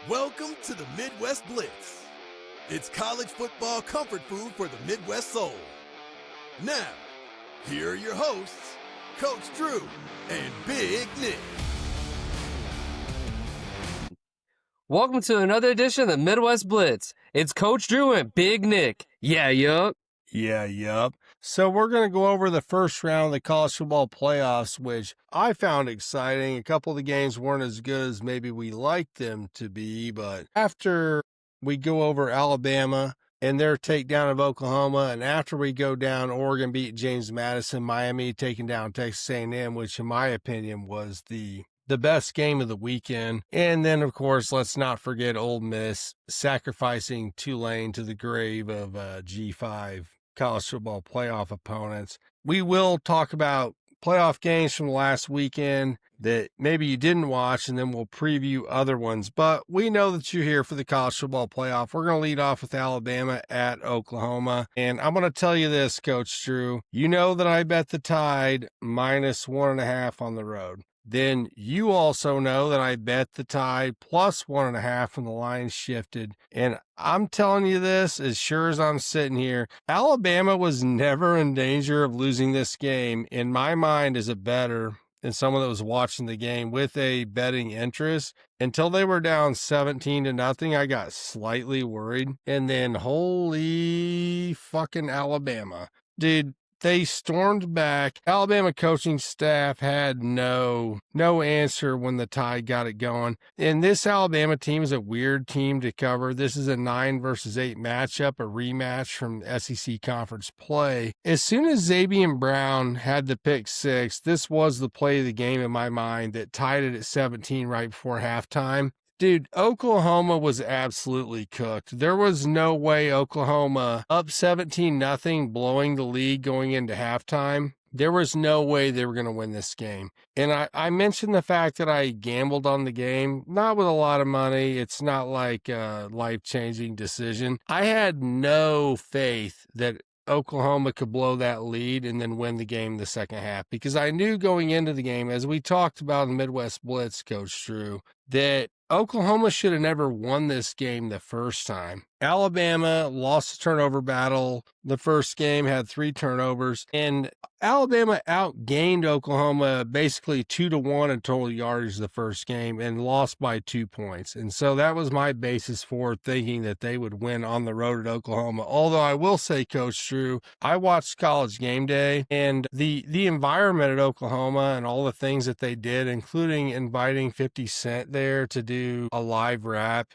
Welcome to the Midwest Blitz. It's college football comfort food for the Midwest soul. Now, here are your hosts, Coach Drew and Big Nick. Welcome to another edition of the Midwest Blitz. It's Coach Drew and Big Nick. Yeah, yup. So we're going to go over the first round of the college football playoffs, which I found exciting. A couple of the games weren't as good as maybe we liked them to be, but after we go over Alabama and their takedown of Oklahoma, and after we go down Oregon beat James Madison, Miami taking down Texas A&M, which in my opinion was the best game of the weekend. And then, of course, let's not forget Ole Miss sacrificing Tulane to the grave of G5 college football playoff opponents. We will talk about playoff games from last weekend that maybe you didn't watch, and then we'll preview other ones. But we know that you're here for the college football playoff. We're going to lead off with Alabama at Oklahoma. And I'm going to tell you this, Coach Drew. You know that I bet the Tide -1.5 on the road. Then you also know that I bet the Tide +1.5 when the line shifted. And I'm telling you this as sure as I'm sitting here. Alabama was never in danger of losing this game, in my mind, as a bettor and someone that was watching the game with a betting interest. Until they were down 17-0, I got slightly worried. And then holy fucking Alabama. Dude, they stormed back. Alabama coaching staff had no answer when the Tide got it going. And this Alabama team is a weird team to cover. This is a 9 versus 8 matchup, a rematch from SEC conference play. As soon as Xavier Brown had the pick six, this was the play of the game in my mind that tied it at 17 right before halftime. Dude, Oklahoma was absolutely cooked. There was no way Oklahoma up 17-0, blowing the lead going into halftime. There was no way they were going to win this game. And I mentioned the fact that I gambled on the game, not with a lot of money. It's not like a life-changing decision. I had no faith that Oklahoma could blow that lead and then win the game in the second half, because I knew going into the game, as we talked about in the Midwest Blitz, Coach Drew, that Oklahoma should have never won this game the first time. Alabama lost the turnover battle. The first game had 3 turnovers, and Alabama outgained Oklahoma basically 2-1 in total yardage the first game and lost by 2 points. And so that was my basis for thinking that they would win on the road at Oklahoma. Although I will say, Coach Drew, I watched College Game Day, and the environment at Oklahoma and all the things that they did, including inviting 50 Cent there to do a live rap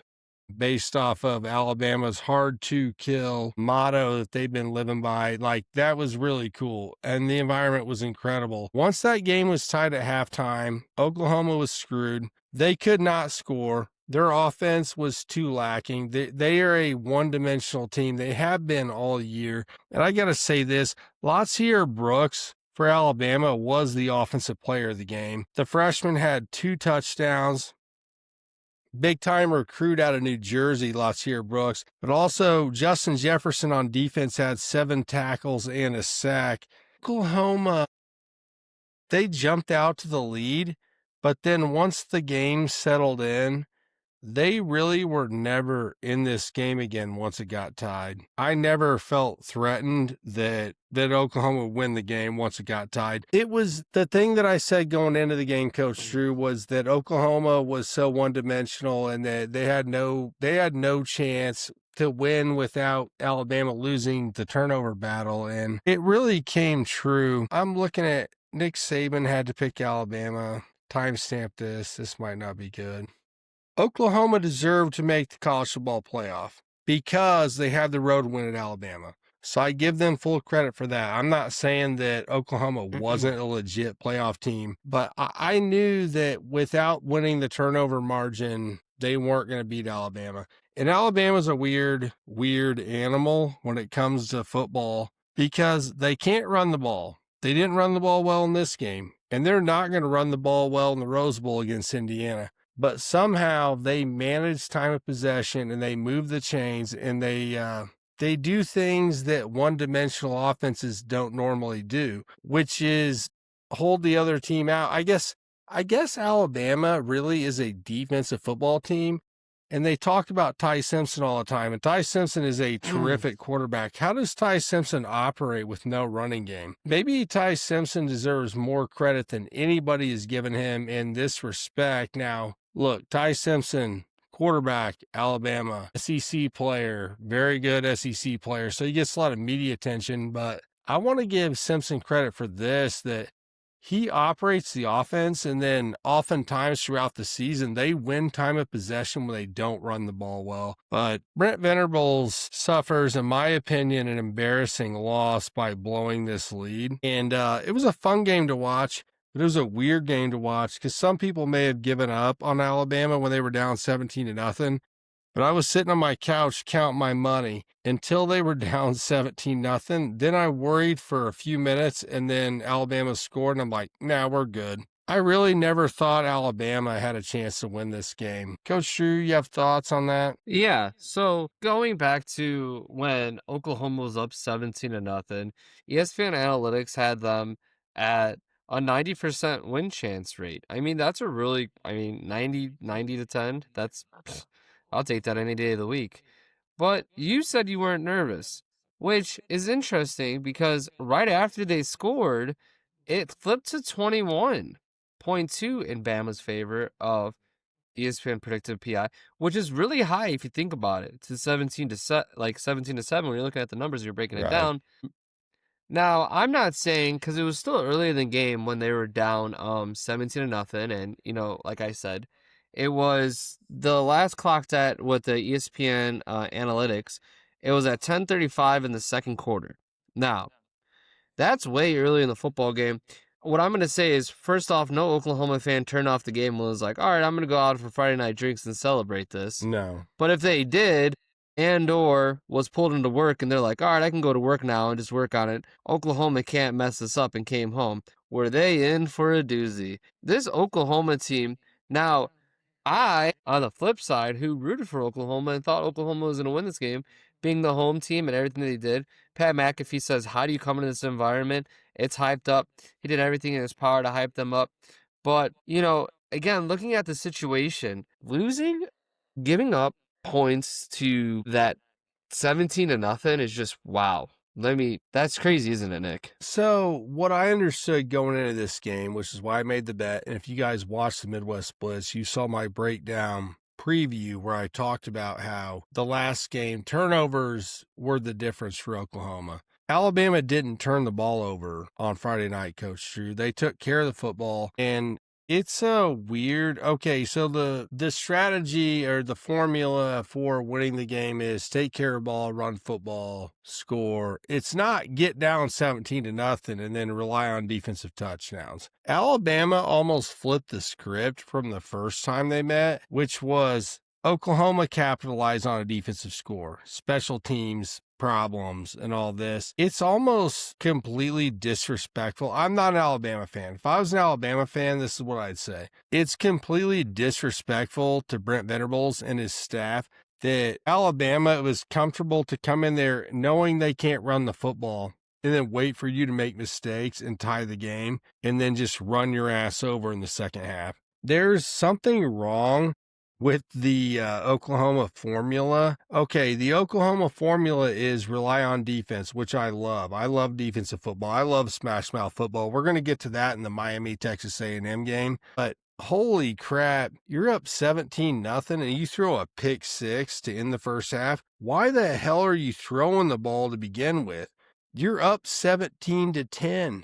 based off of Alabama's hard to kill motto that they've been living by. Like, that was really cool. And the environment was incredible. Once that game was tied at halftime, Oklahoma was screwed. They could not score. Their offense was too lacking. They are a one-dimensional team. They have been all year. And I got to say this, Latsier Brooks for Alabama was the offensive player of the game. The freshman had 2 touchdowns. Big-time recruit out of New Jersey, Latsier Brooks. But also, Justin Jefferson on defense had 7 tackles and a sack. Oklahoma, they jumped out to the lead, but then once the game settled in, they really were never in this game again once it got tied. I never felt threatened that Oklahoma would win the game once it got tied. It was the thing that I said going into the game, Coach Drew, was that Oklahoma was so one-dimensional and that they had no chance to win without Alabama losing the turnover battle. And it really came true. I'm looking at Nick Saban had to pick Alabama. Timestamp this. This might not be good. Oklahoma deserved to make the college football playoff because they had the road win at Alabama. So I give them full credit for that. I'm not saying that Oklahoma wasn't a legit playoff team, but I knew that without winning the turnover margin, they weren't going to beat Alabama. And Alabama's a weird animal when it comes to football because they can't run the ball. They didn't run the ball well in this game, and they're not going to run the ball well in the Rose Bowl against Indiana. But somehow they manage time of possession and they move the chains and they do things that one-dimensional offenses don't normally do, which is hold the other team out. I guess Alabama really is a defensive football team, And they talked about Ty Simpson all the time. And Ty Simpson is a terrific quarterback. How does Ty Simpson operate with no running game? Maybe Ty Simpson deserves more credit than anybody has given him in this respect. Now, look, Ty Simpson, quarterback, Alabama, SEC player, very good SEC player. So he gets a lot of media attention. But I want to give Simpson credit for this, that he operates the offense, and then oftentimes throughout the season, they win time of possession when they don't run the ball well. But Brent Venables suffers, in my opinion, an embarrassing loss by blowing this lead. And it was a fun game to watch, but it was a weird game to watch because some people may have given up on Alabama when they were down 17-0. But I was sitting on my couch counting my money until they were down 17-0. Then I worried for a few minutes, and then Alabama scored, and I'm like, nah, we're good. I really never thought Alabama had a chance to win this game. Coach Drew, you have thoughts on that? Yeah, so going back to when Oklahoma was up 17-0, ESPN Analytics had them at a 90% win chance rate. I mean, that's a really, 90 to 10, I'll take that any day of the week. But you said you weren't nervous, which is interesting because right after they scored, it flipped to 21.2 in Bama's favor of ESPN predicted PI, which is really high if you think about it, to 17 to 7 when you're looking at the numbers, you're breaking it down. Now, I'm not saying, because it was still early in the game when they were down 17-0, and like I said, it was the last clocked at with the ESPN analytics. It was at 10:35 in the second quarter. Now, that's way early in the football game. What I'm going to say is, first off, no Oklahoma fan turned off the game and was like, all right, I'm going to go out for Friday night drinks and celebrate this. No. But if they did, and/or was pulled into work and they're like, all right, I can go to work now and just work on it, Oklahoma can't mess this up, and came home, were they in for a doozy? This Oklahoma team, now, I, on the flip side, who rooted for Oklahoma and thought Oklahoma was going to win this game, being the home team and everything they did, Pat McAfee says, how do you come into this environment? It's hyped up. He did everything in his power to hype them up. But, again, looking at the situation, giving up points to that 17-0 is just wow. That's crazy, isn't it, Nick? So what I understood going into this game, which is why I made the bet, and if you guys watched the Midwest Blitz, you saw my breakdown preview where I talked about how the last game turnovers were the difference for Oklahoma. Alabama didn't turn the ball over on Friday night, Coach Drew. They took care of the football, and it's a weird. Okay, so the strategy or the formula for winning the game is take care of the ball, run football, score. It's not get down 17-0 and then rely on defensive touchdowns. Alabama almost flipped the script from the first time they met, which was Oklahoma capitalized on a defensive score, special teams problems and all this. It's almost completely disrespectful. I'm not an Alabama fan. If I was an Alabama fan, this is what I'd say. It's completely disrespectful to Brent Venables and his staff that Alabama was comfortable to come in there knowing they can't run the football and then wait for you to make mistakes and tie the game and then just run your ass over in the second half. There's something wrong with the Oklahoma formula. Okay, the Oklahoma formula is rely on defense, which I love. I love defensive football. I love smash mouth football. We're going to get to that in the Miami Texas A&M game. But holy crap, you're up 17-0 and you throw a pick six to end the first half. Why the hell are you throwing the ball to begin with? You're up 17-10.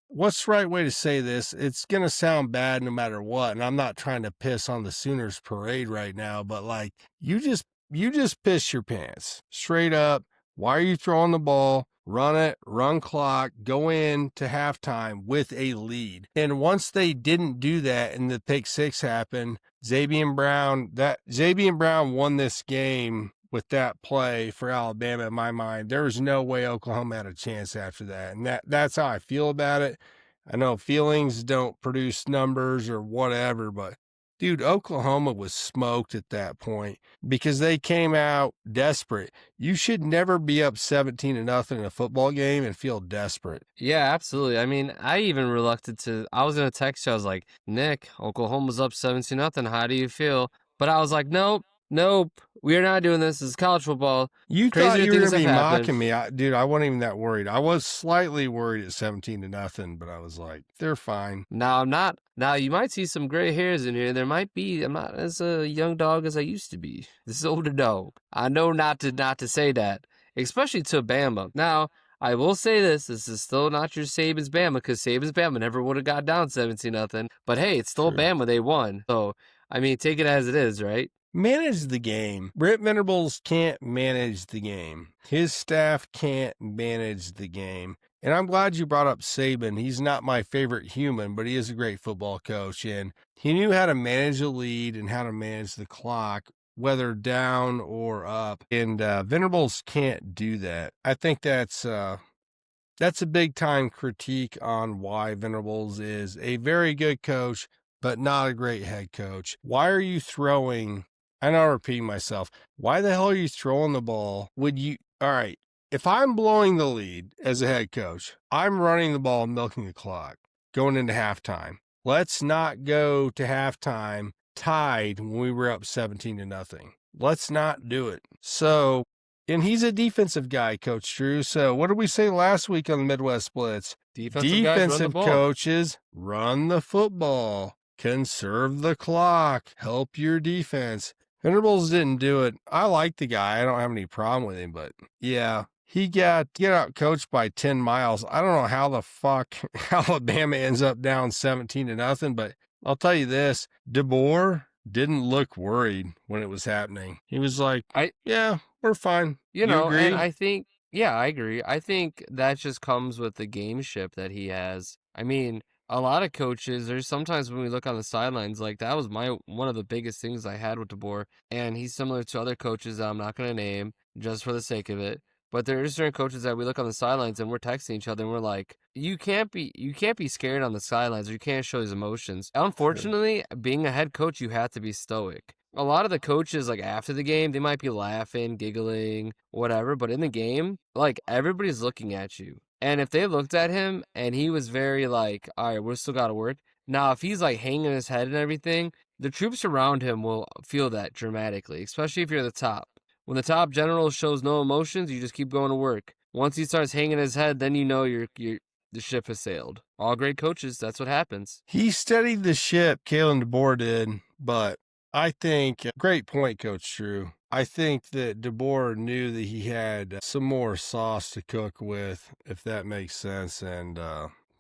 What's the right way to say this? It's going to sound bad no matter what. And I'm not trying to piss on the Sooners parade right now, but like you just piss your pants straight up. Why are you throwing the ball? Run it, run clock, go in to halftime with a lead. And once they didn't do that and the pick six happened, Xavier Brown won this game with that play for Alabama in my mind. There was no way Oklahoma had a chance after that. And that's how I feel about it. I know feelings don't produce numbers or whatever, but dude, Oklahoma was smoked at that point because they came out desperate. You should never be up 17-0 in a football game and feel desperate. Yeah, absolutely. I mean, I even I was going to text you. I was like, Nick, Oklahoma's up 17-0. How do you feel? But I was like, nope. Nope. We are not doing this. This is college football. You thought Crazier you were things going to be have happened. mocking me. Dude, I wasn't even that worried. I was slightly worried at 17-0, but I was like, they're fine. Now, I'm not. Now, you might see some gray hairs in here. There might be. I'm not as a young dog as I used to be. This is older dog. I know not to say that, especially to Bama. Now, I will say this. This is still not your Saban's Bama, because Saban's Bama never would have got down 17-0. But hey, it's still True. Bama. They won. So, I mean, take it as it is, right? Manage the game. Brent Venables can't manage the game. His staff can't manage the game. And I'm glad you brought up Saban. He's not my favorite human, but he is a great football coach. And he knew how to manage the lead and how to manage the clock, whether down or up. And Venables can't do that. I think that's a big time critique on why Venables is a very good coach, but not a great head coach. Why are you throwing? I know I'm repeating myself. Why the hell are you throwing the ball? All right, if I'm blowing the lead as a head coach, I'm running the ball, milking the clock, going into halftime. Let's not go to halftime tied when we were up 17-0. Let's not do it. So, and he's a defensive guy, Coach Drew. So what did we say last week on the Midwest Blitz? Defensive coaches run the football, conserve the clock, help your defense. Venables didn't do it. I like the guy. I don't have any problem with him, but yeah, he got out coached by 10 miles. I don't know how the fuck Alabama ends up down 17-0, but I'll tell you this, DeBoer didn't look worried when it was happening. He was like, yeah, we're fine. You know, agree? and I think, yeah, I agree. I think that just comes with the gameship that he has. I mean, a lot of coaches, there's sometimes when we look on the sidelines, like that was one of the biggest things I had with DeBoer, and he's similar to other coaches that I'm not going to name just for the sake of it. But there are certain coaches that we look on the sidelines and we're texting each other and we're like, you can't be scared on the sidelines, or you can't show his emotions. Unfortunately, being a head coach, you have to be stoic. A lot of the coaches, like after the game, they might be laughing, giggling, whatever, but in the game, like everybody's looking at you. And if they looked at him and he was very like, all right, we're still got to work. Now, if he's like hanging his head and everything, the troops around him will feel that dramatically, especially if you're the top. When the top general shows no emotions, you just keep going to work. Once he starts hanging his head, then you know the ship has sailed. All great coaches, that's what happens. He steadied the ship, Kalen DeBoer did, but I think, great point, Coach Drew. I think that DeBoer knew that he had some more sauce to cook with, if that makes sense. And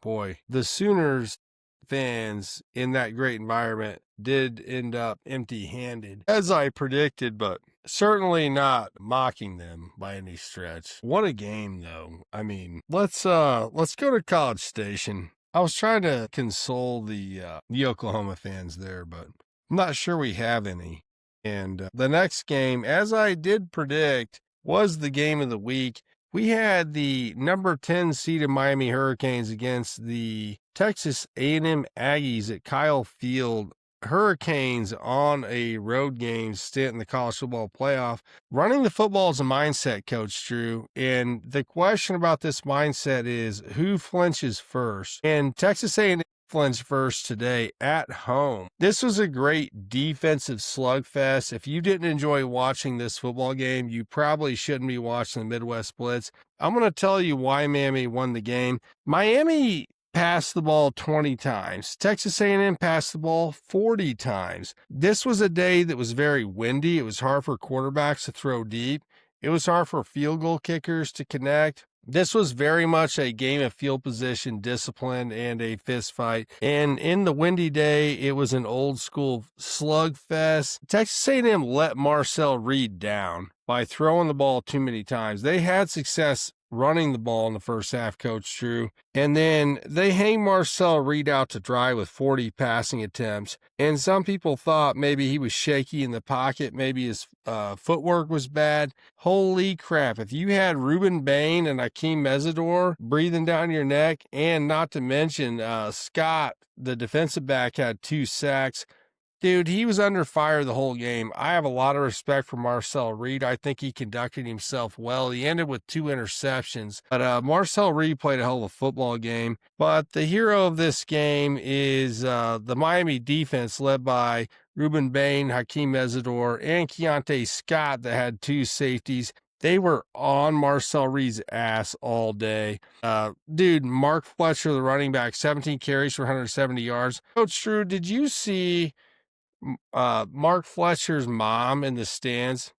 boy, the Sooners fans in that great environment did end up empty-handed, as I predicted, but certainly not mocking them by any stretch. What a game, though. I mean, let's go to College Station. I was trying to console the Oklahoma fans there, but I'm not sure we have any. And the next game, as I did predict, was the game of the week. We had the number 10 seeded Miami Hurricanes against the Texas A&M Aggies at Kyle Field. Hurricanes on a road game stint in the college football playoff. Running the football is a mindset, Coach Drew. And the question about this mindset is who flinches first? And Texas A&M flinched first today at home. This was a great defensive slugfest. If you didn't enjoy watching this football game, you probably shouldn't be watching the Midwest Blitz. I'm going to tell you why Miami won the game. Miami passed the ball 20 times. Texas A&M passed the ball 40 times. This was a day that was very windy. It was hard for quarterbacks to throw deep. It was hard for field goal kickers to connect. This was very much a game of field position, discipline, and a fist fight. And in the windy day, it was an old school slugfest. Texas A&M let Marcel Reed down by throwing the ball too many times. They had success running the ball in the first half, Coach Drew. And then they hang Marcel Reed out to dry with 40 passing attempts. And some people thought maybe he was shaky in the pocket. Maybe his footwork was bad. Holy crap. If you had Ruben Bain and Akeem Mesidor breathing down your neck, and not to mention Scott, the defensive back, had 2 sacks. Dude, he was under fire the whole game. I have a lot of respect for Marcel Reed. I think he conducted himself well. He ended with 2 interceptions. But Marcel Reed played a hell of a football game. But the hero of this game is the Miami defense led by Ruben Bain, Hakeem Mesidor, and Keontae Scott that had 2 safeties. They were on Marcel Reed's ass all day. Dude, Mark Fletcher, the running back, 17 carries for 170 yards. Coach Drew, did you see Mark Fletcher's mom in the stands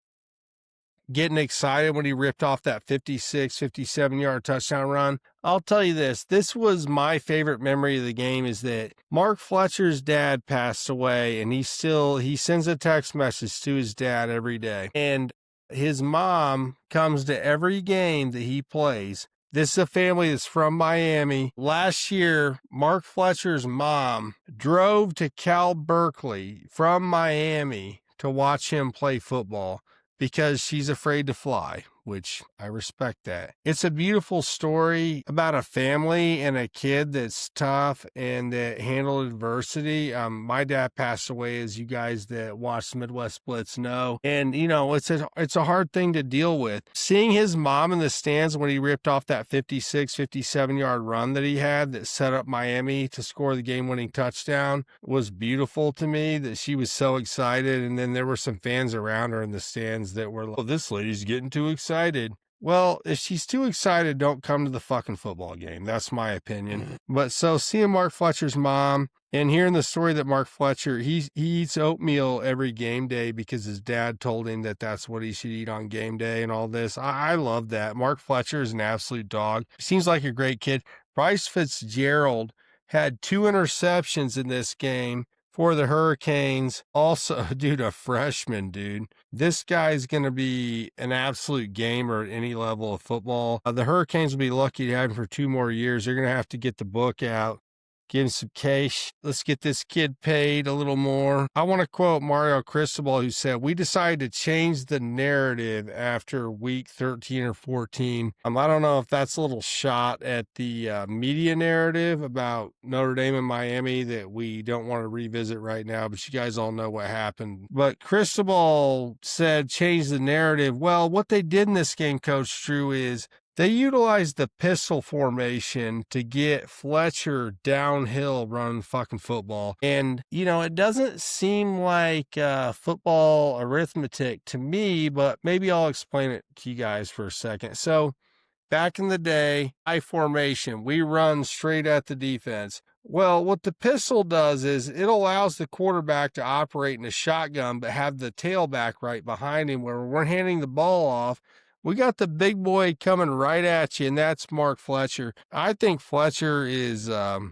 getting excited when he ripped off that 56, 57-yard touchdown run? I'll tell you this was my favorite memory of the game, is that Mark Fletcher's dad passed away, and he sends a text message to his dad every day. And his mom comes to every game that he plays. This is a family that's from Miami. Last year, Mark Fletcher's mom drove to Cal Berkeley from Miami to watch him play football because she's afraid to fly, which I respect that. It's a beautiful story about a family and a kid that's tough and that handled adversity. My dad passed away, as you guys that watch the Midwest Blitz know. And, you know, it's a hard thing to deal with. Seeing his mom in the stands when he ripped off that 56, 57-yard run that he had that set up Miami to score the game-winning touchdown was beautiful to me, that she was so excited. And then there were some fans around her in the stands that were like, "Oh, this lady's getting too excited." Well, if she's too excited, don't come to the fucking football game. That's my opinion. But so seeing Mark Fletcher's mom and hearing the story that Mark Fletcher, he eats oatmeal every game day because his dad told him that that's what he should eat on game day and all this. I love that. Mark Fletcher is an absolute dog. Seems like a great kid. Bryce Fitzgerald had 2 interceptions in this game for the Hurricanes. Also, dude, a freshman, dude. This guy's going to be an absolute gamer at any level of football. The Hurricanes will be lucky to have him for 2 more years. They're going to have to get the book out, give him some cash. Let's get this kid paid a little more. I want to quote Mario Cristobal, who said, "We decided to change the narrative after week 13 or 14. I don't know if that's a little shot at the media narrative about Notre Dame and Miami that we don't want to revisit right now, but you guys all know what happened." But Cristobal said, change the narrative. Well, what they did in this game, Coach Drew, is they utilized the pistol formation to get Fletcher downhill running fucking football. And, you know, it doesn't seem like football arithmetic to me, but maybe I'll explain it to you guys for a second. So back in the day, I formation, we run straight at the defense. Well, what the pistol does is it allows the quarterback to operate in a shotgun, but have the tailback right behind him where we're handing the ball off. We got the big boy coming right at you, and that's Mark Fletcher. I think Fletcher is,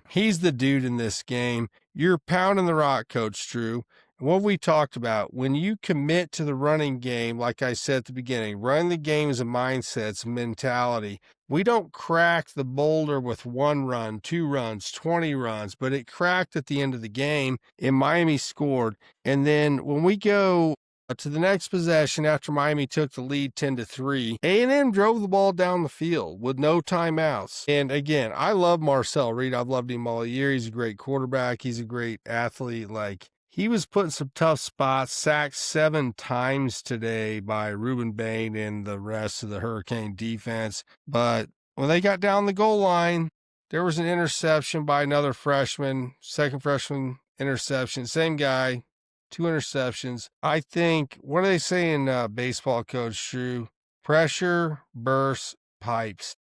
he's the dude in this game. You're pounding the rock, Coach Drew. What we talked about, when you commit to the running game, like I said at the beginning, running the game is a mindset, it's a mentality. We don't crack the boulder with 1 run, 2 runs, 20 runs, but it cracked at the end of the game, and Miami scored. And then when we go to the next possession after Miami took the lead 10-3, A&M drove the ball down the field with no timeouts. And again, I love Marcel Reed. I've loved him all year. He's a great quarterback. He's a great athlete. Like, he was put in some tough spots, sacked 7 times today by Ruben Bain and the rest of the Hurricane defense. But when they got down the goal line, there was an interception by another freshman, second freshman interception, same guy. 2 interceptions. I think, what do they say in baseball, Coach Drew? Pressure bursts pipes.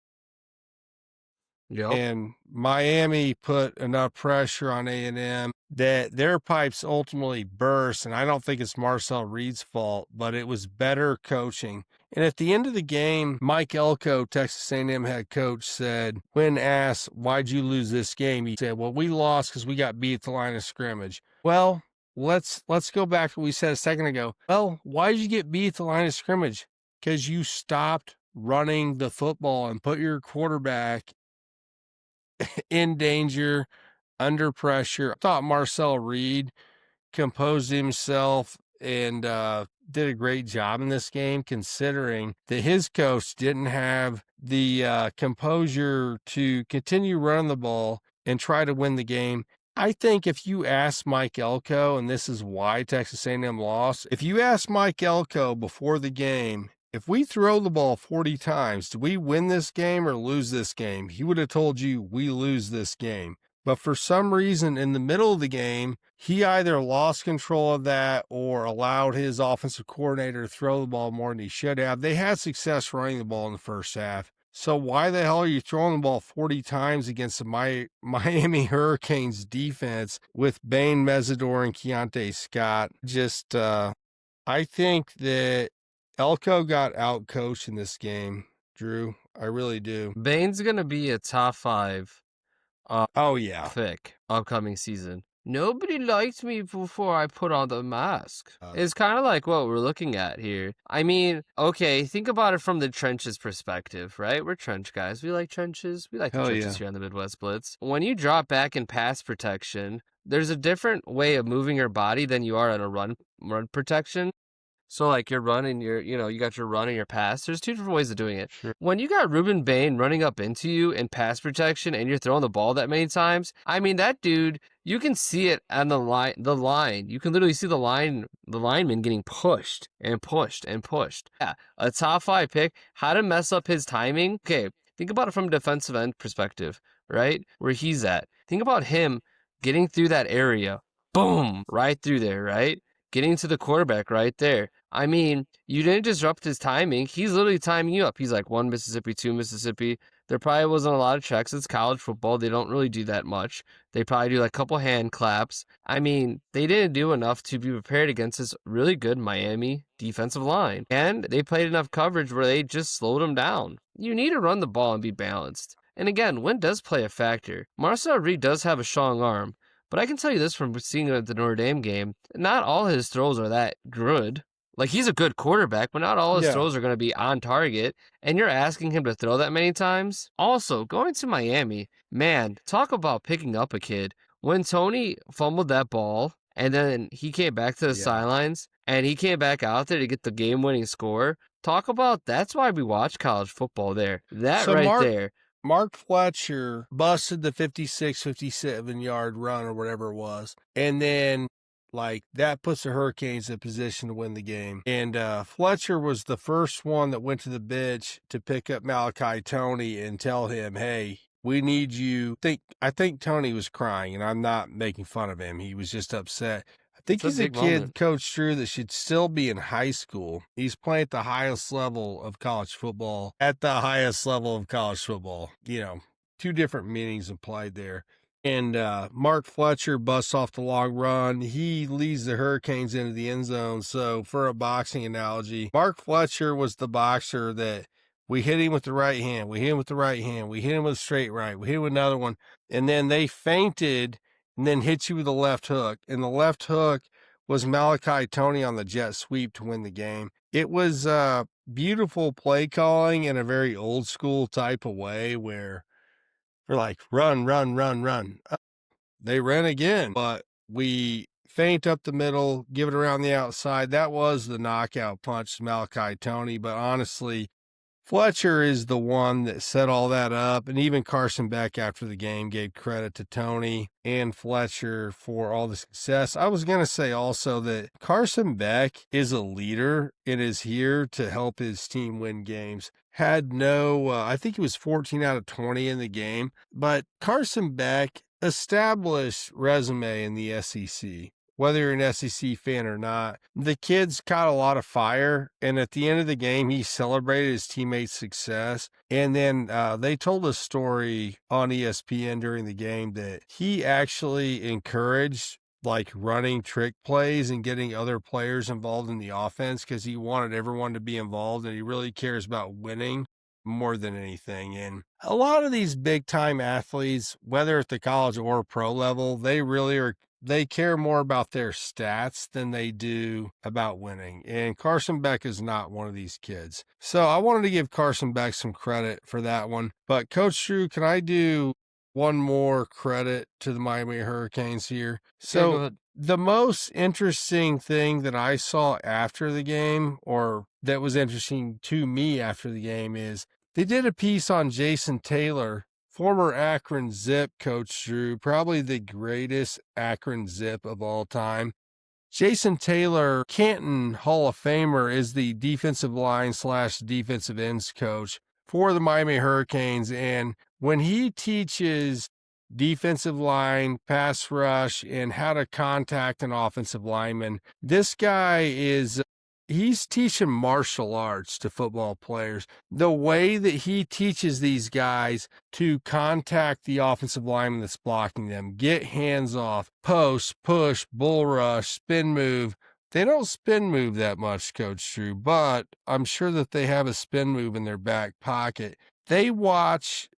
Yep. And Miami put enough pressure on A&M that their pipes ultimately burst. And I don't think it's Marcel Reed's fault, but it was better coaching. And at the end of the game, Mike Elko, Texas A&M head coach, said, when asked, why'd you lose this game? He said, well, we lost because we got beat at the line of scrimmage. Well, let's go back to what we said a second ago. Well, why did you get beat at the line of scrimmage? Because you stopped running the football and put your quarterback in danger, under pressure. I thought Marcel Reed composed himself and did a great job in this game, considering that his coach didn't have the composure to continue running the ball and try to win the game. I think if you ask Mike Elko, and this is why Texas A&M lost, if you ask Mike Elko before the game, if we throw the ball 40 times, do we win this game or lose this game? He would have told you we lose this game. But for some reason, in the middle of the game, he either lost control of that or allowed his offensive coordinator to throw the ball more than he should have. They had success running the ball in the first half. So why the hell are you throwing the ball 40 times against the Miami Hurricanes defense with Bane Mesidor and Keontae Scott? Just, I think that Elko got outcoached in this game, Drew. I really do. Bane's going to be a top 5 Oh, yeah. pick upcoming season. Nobody liked me before I put on the mask. It's kind of like what we're looking at here. I mean, okay, think about it from the trenches perspective, right? We're trench guys. We like trenches. We like the trenches here on the Midwest Blitz. When you drop back in pass protection, there's a different way of moving your body than you are in a run protection. So, like, you're running, you got your run and your pass. There's 2 different ways of doing it. Sure. When you got Ruben Bain running up into you in pass protection and you're throwing the ball that many times, I mean, that dude, you can see it on the line. You can literally see the lineman getting pushed and pushed and pushed. Yeah, a top 5 pick, how to mess up his timing. Okay, think about it from a defensive end perspective, right? Where he's at. Think about him getting through that area. Boom, right through there, right? Getting to the quarterback right there. I mean, you didn't disrupt his timing. He's literally timing you up. He's like 1 Mississippi, 2 Mississippi. There probably wasn't a lot of checks. It's college football. They don't really do that much. They probably do like a couple hand claps. I mean, they didn't do enough to be prepared against this really good Miami defensive line. And they played enough coverage where they just slowed them down. You need to run the ball and be balanced. And again, wind does play a factor. Marcel Reed does have a strong arm. But I can tell you this from seeing him at the Notre Dame game, not all his throws are that good. Like, he's a good quarterback, but not all his throws are going to be on target, and you're asking him to throw that many times? Also, going to Miami, man, talk about picking up a kid. When Tony fumbled that ball, and then he came back to the sidelines, and he came back out there to get the game-winning score, talk about that's why we watch college football there. That so right there. Mark Fletcher busted the 56, 57-yard run or whatever it was. And then, like, that puts the Hurricanes in position to win the game. And Fletcher was the first one that went to the bench to pick up Malachi Toney and tell him, hey, we need you. I think Toney was crying, and I'm not making fun of him. He was just upset. I think he's a kid, Coach Drew, that should still be in high school. He's playing at the highest level of college football. At the highest level of college football. 2 different meanings applied there. And Mark Fletcher busts off the long run. He leads the Hurricanes into the end zone. So for a boxing analogy, Mark Fletcher was the boxer that we hit him with the right hand. We hit him with the right hand. We hit him with a straight right. We hit him with another one. And then they feinted and then hit you with a left hook. And the left hook was Malachi Toney on the jet sweep to win the game. It was beautiful play calling in a very old school type of way where we're like, run, run, run, run. They ran again, but we feint up the middle, give it around the outside. That was the knockout punch to Malachi Toney. But honestly, Fletcher is the one that set all that up, and even Carson Beck after the game gave credit to Toney and Fletcher for all the success. I was going to say also that Carson Beck is a leader and is here to help his team win games. Had I think he was 14 out of 20 in the game, but Carson Beck, established resume in the SEC. Whether you're an SEC fan or not, the kid's caught a lot of fire. And at the end of the game, he celebrated his teammates' success. And then they told a story on ESPN during the game that he actually encouraged like running trick plays and getting other players involved in the offense because he wanted everyone to be involved and he really cares about winning more than anything. And a lot of these big time athletes, whether at the college or pro level, they care more about their stats than they do about winning. And Carson Beck is not one of these kids. So I wanted to give Carson Beck some credit for that one. But Coach Drew, can I do one more credit to the Miami Hurricanes here? So the most interesting thing that I saw after the game, or that was interesting to me after the game, is they did a piece on Jason Taylor, former Akron Zip, Coach Drew, probably the greatest Akron Zip of all time. Jason Taylor, Canton Hall of Famer, is the defensive line / defensive ends coach for the Miami Hurricanes. And when he teaches defensive line, pass rush, and how to contact an offensive lineman. This guy he's teaching martial arts to football players. The way that he teaches these guys to contact the offensive lineman that's blocking them, get hands off, post, push, bull rush, spin move. They don't spin move that much, Coach Drew, but I'm sure that they have a spin move in their back pocket. They watch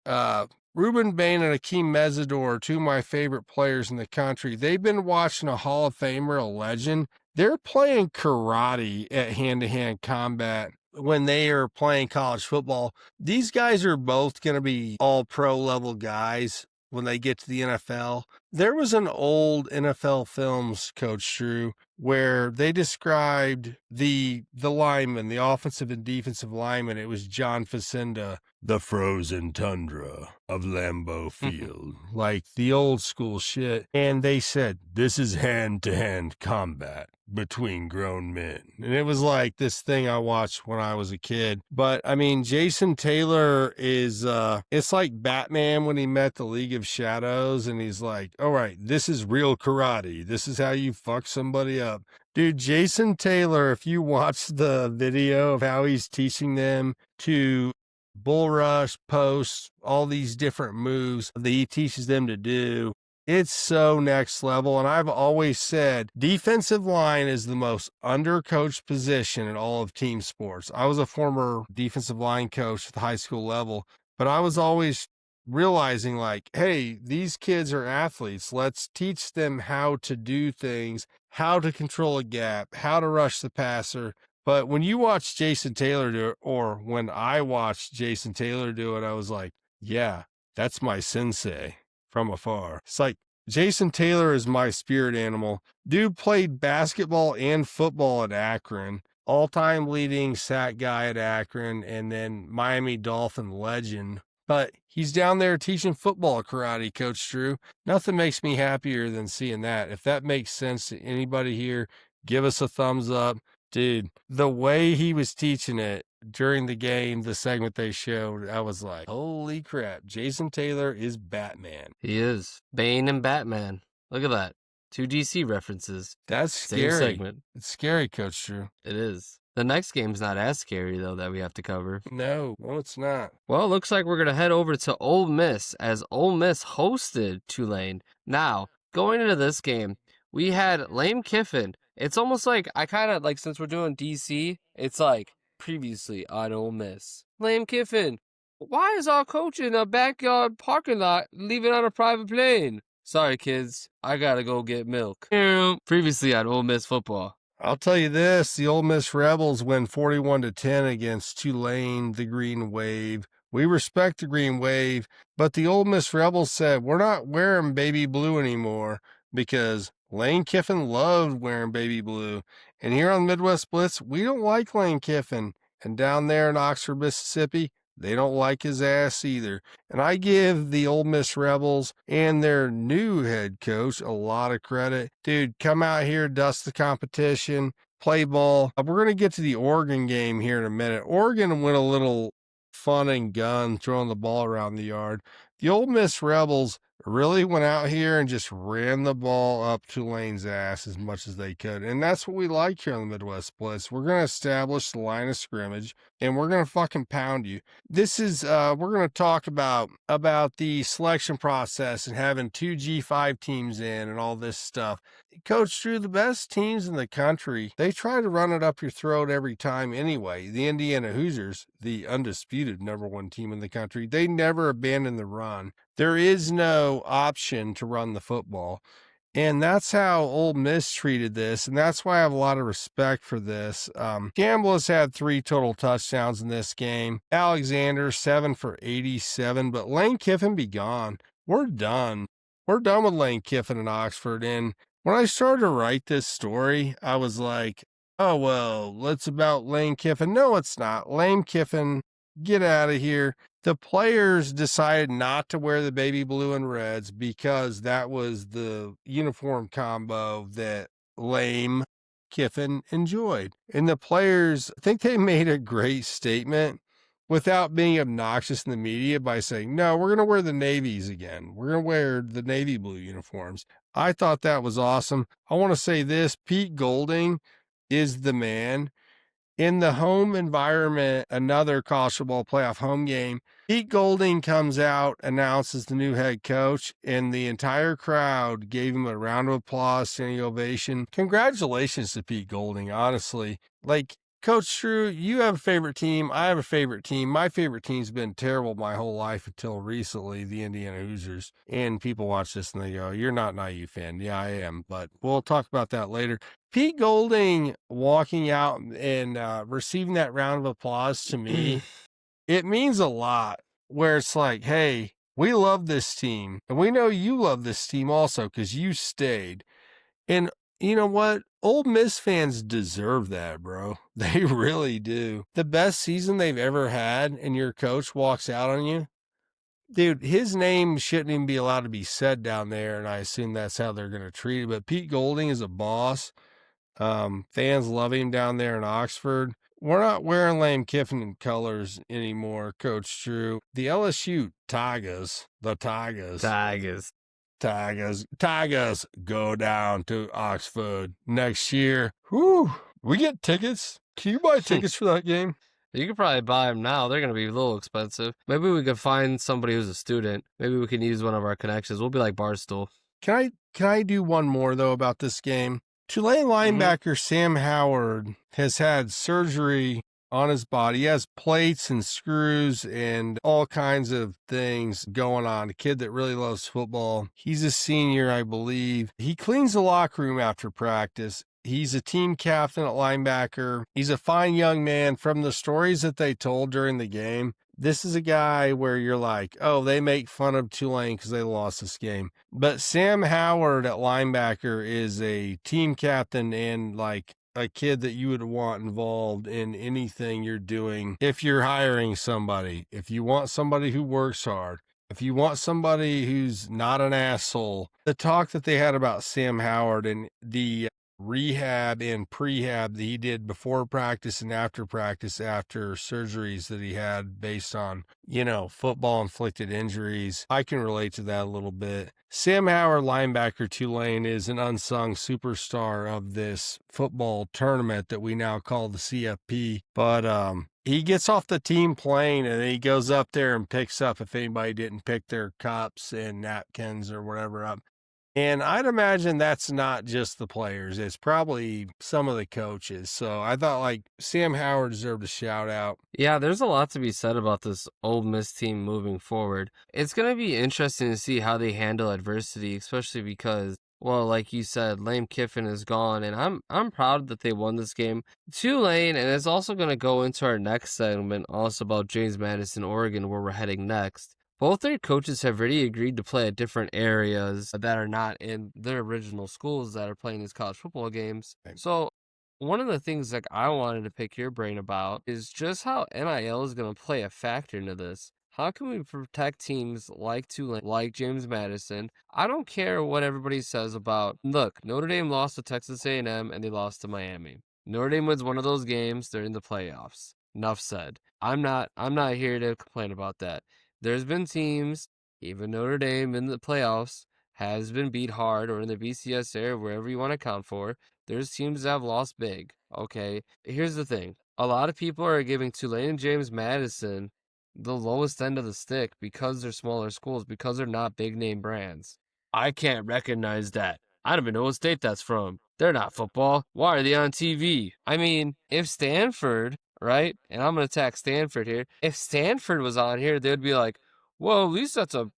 Ruben Bain and Akeem Mesidor, two of my favorite players in the country. They've been watching a Hall of Famer, a legend. They're playing karate at hand-to-hand combat when they are playing college football. These guys are both going to be all pro level guys when they get to the NFL. There was an old NFL films, Coach Drew, where they described the linemen, the offensive and defensive linemen. It was John Facenda, the frozen tundra of Lambeau Field, like the old school shit. And they said, this is hand-to-hand combat between grown men. And it was like this thing I watched when I was a kid. But I mean, Jason Taylor is, it's like Batman when he met the League of Shadows and he's like, all right, this is real karate. This is how you fuck somebody up. Dude, Jason Taylor, if you watch the video of how he's teaching them to bull rush, post, all these different moves that he teaches them to do, it's so next level. And I've always said defensive line is the most undercoached position in all of team sports. I was a former defensive line coach at the high school level, but I was always realizing like, hey, these kids are athletes. Let's teach them how to do things, how to control a gap, how to rush the passer. But when you watch Jason Taylor do it, or when I watched Jason Taylor do it, I was like, yeah, that's my sensei from afar. It's like Jason Taylor is my spirit animal. Dude played basketball and football at Akron, all-time leading sack guy at Akron, and then Miami Dolphin legend. But he's down there teaching football karate, Coach Drew. Nothing makes me happier than seeing that. If that makes sense to anybody here, give us a thumbs up. Dude, the way he was teaching it during the game, the segment they showed, I was like, holy crap, Jason Taylor is Batman. He is. Bane and Batman. Look at that. 2 DC references. That's Same scary. segment. It's scary, Coach Drew. It is. The next game's not as scary, though, that we have to cover. No, it's not. Well, it looks like we're going to head over to Ole Miss as Ole Miss hosted Tulane. Now, going into this game, we had Lane Kiffin. It's almost like I kind of like, since we're doing DC, it's like previously on Ole Miss. Lane Kiffin, why is our coach in a backyard parking lot leaving on a private plane? Sorry, kids, I gotta go get milk. Previously on Ole Miss football. I'll tell you this, the Ole Miss Rebels win 41-10 against Tulane, the Green Wave. We respect the Green Wave, but the Ole Miss Rebels said, we're not wearing baby blue anymore because Lane Kiffin loved wearing baby blue. And here on Midwest Blitz, we don't like Lane Kiffin. And down there in Oxford, Mississippi, they don't like his ass either. And I give the Ole Miss Rebels and their new head coach a lot of credit. Dude, come out here, dust the competition, play ball. We're going to get to the Oregon game here in a minute. Oregon went a little fun and gun, throwing the ball around the yard. The Ole Miss Rebels really went out here and just ran the ball up Tulane's ass as much as they could. And that's what we like here on the Midwest Blitz. We're going to establish the line of scrimmage and we're going to fucking pound you. This is, we're going to talk about the selection process and having 2 G5 teams in and all this stuff. Coach Drew, the best teams in the country, they try to run it up your throat every time anyway. The Indiana Hoosiers, the undisputed #1 team in the country, they never abandon the run. There is no option to run the football. And that's how Ole Miss treated this, and that's why I have a lot of respect for this. Campbell has had 3 total touchdowns in this game. Alexander, 7 for 87, but Lane Kiffin be gone. We're done. We're done with Lane Kiffin in Oxford. And when I started to write this story, I was like, oh, well, it's about Lane Kiffin. No, it's not. Lane Kiffin, get out of here. The players decided not to wear the baby blue and reds because that was the uniform combo that Lane Kiffin enjoyed. And the players, I think they made a great statement without being obnoxious in the media by saying, no, we're going to wear the navies again. We're going to wear the navy blue uniforms. I thought that was awesome. I want to say this, Pete Golding is the man. In the home environment, another college football playoff home game, Pete Golding comes out, announces the new head coach, and the entire crowd gave him a round of applause, standing ovation. Congratulations to Pete Golding, honestly. Like, Coach Drew, you have a favorite team. I have a favorite team. My favorite team's been terrible my whole life until recently, the Indiana Hoosiers. And people watch this and they go, you're not an IU fan. Yeah, I am. But we'll talk about that later. Pete Golding walking out and receiving that round of applause, to me, it means a lot, where it's like, hey, we love this team. And we know you love this team also because you stayed. And you know what? Ole Miss fans deserve that, bro. They really do. The best season they've ever had, and your coach walks out on you. Dude, his name shouldn't even be allowed to be said down there, and I assume that's how they're going to treat it. But Pete Golding is a boss. Fans love him down there in Oxford. We're not wearing Lane Kiffin colors anymore, Coach Drew. The LSU Tigers, Tigers go down to Oxford next year. Whew, we get tickets. Can you buy tickets for that game? You could probably buy them now. They're going to be a little expensive. Maybe we could find somebody who's a student. Maybe we can use one of our connections. We'll be like Barstool. Can I do one more, though, about this game? Tulane linebacker Sam Howard has had surgery on his body. He has plates and screws and all kinds of things going on. A kid that really loves football. He's a senior, I believe. He cleans the locker room after practice. He's a team captain at linebacker. He's a fine young man. From the stories that they told during the game, this is a guy where you're like, oh, they make fun of Tulane because they lost this game. But Sam Howard at linebacker is a team captain and like a kid that you would want involved in anything you're doing. If you're hiring somebody, if you want somebody who works hard, if you want somebody who's not an asshole, the talk that they had about Sam Howard and the rehab and prehab that he did before practice and after practice after surgeries that he had based on, football inflicted injuries. I can relate to that a little bit. Sam Howard, linebacker Tulane, is an unsung superstar of this football tournament that we now call the CFP. But he gets off the team plane and he goes up there and picks up, if anybody didn't pick their cups and napkins or whatever up. And I'd imagine that's not just the players. It's probably some of the coaches. So I thought like Sam Howard deserved a shout out. Yeah, there's a lot to be said about this Ole Miss team moving forward. It's going to be interesting to see how they handle adversity, especially because, well, like you said, Lane Kiffin is gone, and I'm proud that they won this game. Tulane, and it's also going to go into our next segment, also about James Madison, Oregon, where we're heading next. Both their coaches have already agreed to play at different areas that are not in their original schools that are playing these college football games. So one of the things like I wanted to pick your brain about is just how NIL is going to play a factor into this. How can we protect teams like Tulane, like James Madison? I don't care what everybody says about, look, Notre Dame lost to Texas A&M and they lost to Miami. Notre Dame wins one of those games, they're in the playoffs. Enough said. I'm not here to complain about that. There's been teams, even Notre Dame in the playoffs, has been beat hard, or in the BCS area, wherever you want to count for. There's teams that have lost big, okay? Here's the thing. A lot of people are giving Tulane and James Madison the lowest end of the stick because they're smaller schools, because they're not big-name brands. I can't recognize that. I don't even know what state that's from. They're not football. Why are they on TV? I mean, if Stanford... right? And I'm going to attack Stanford here. If Stanford was on here, they'd be like, well, at least that's a,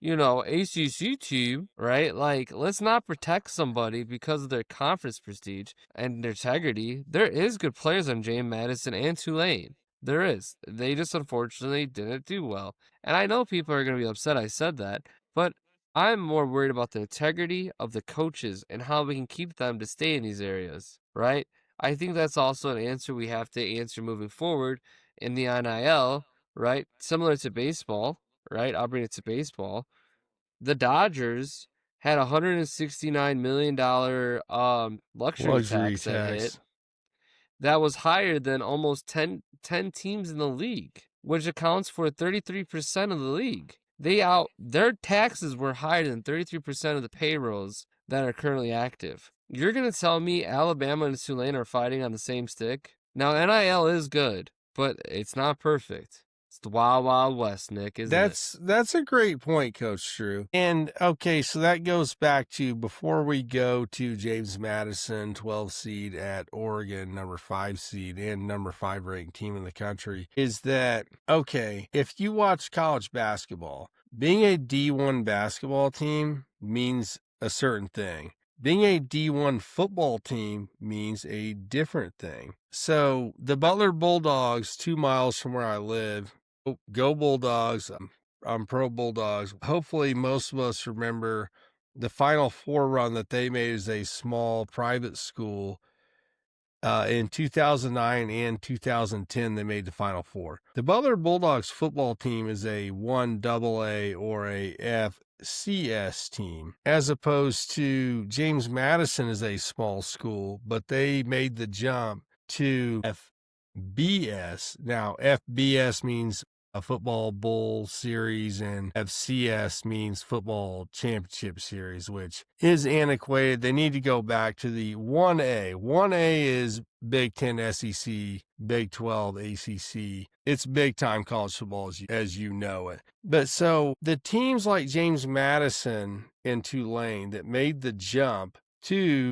ACC team, right? Like, let's not protect somebody because of their conference prestige and their integrity. There is good players on James Madison and Tulane. There is. They just unfortunately didn't do well. And I know people are going to be upset I said that, but I'm more worried about the integrity of the coaches and how we can keep them to stay in these areas, right? I think that's also an answer we have to answer moving forward in the NIL, right? Similar to baseball, right? I'll bring it to baseball. The Dodgers had a $169 million luxury tax that hit. That was higher than almost 10 teams in the league. which accounts for 33% of the league. Their taxes were higher than 33% of the payrolls that are currently active. You're going to tell me Alabama and Tulane are fighting on the same stick? Now, NIL is good, but it's not perfect. It's the Wild Wild West, Nick, isn't it? That's a great point, Coach Drew. And okay, so that goes back to before we go to James Madison, 12 seed at Oregon, number 5 seed and number 5 ranked team in the country, is that, okay, if you watch college basketball, being a D1 basketball team means a certain thing. Being a D1 football team means a different thing. So the Butler Bulldogs, 2 miles from where I live, go Bulldogs. I'm pro Bulldogs. Hopefully most of us remember the Final Four run that they made as a small private school. In 2009 and 2010, they made the Final Four. The Butler Bulldogs football team is a 1AA or a FCS team, as opposed to James Madison is a small school, but they made the jump to FBS. Now, FBS means a football bowl series, and FCS means football championship series, which is antiquated. They need to go back to the 1A. 1A is Big 10, SEC, Big 12, ACC. It's big time college football as you know it. But so the teams like James Madison and Tulane that made the jump to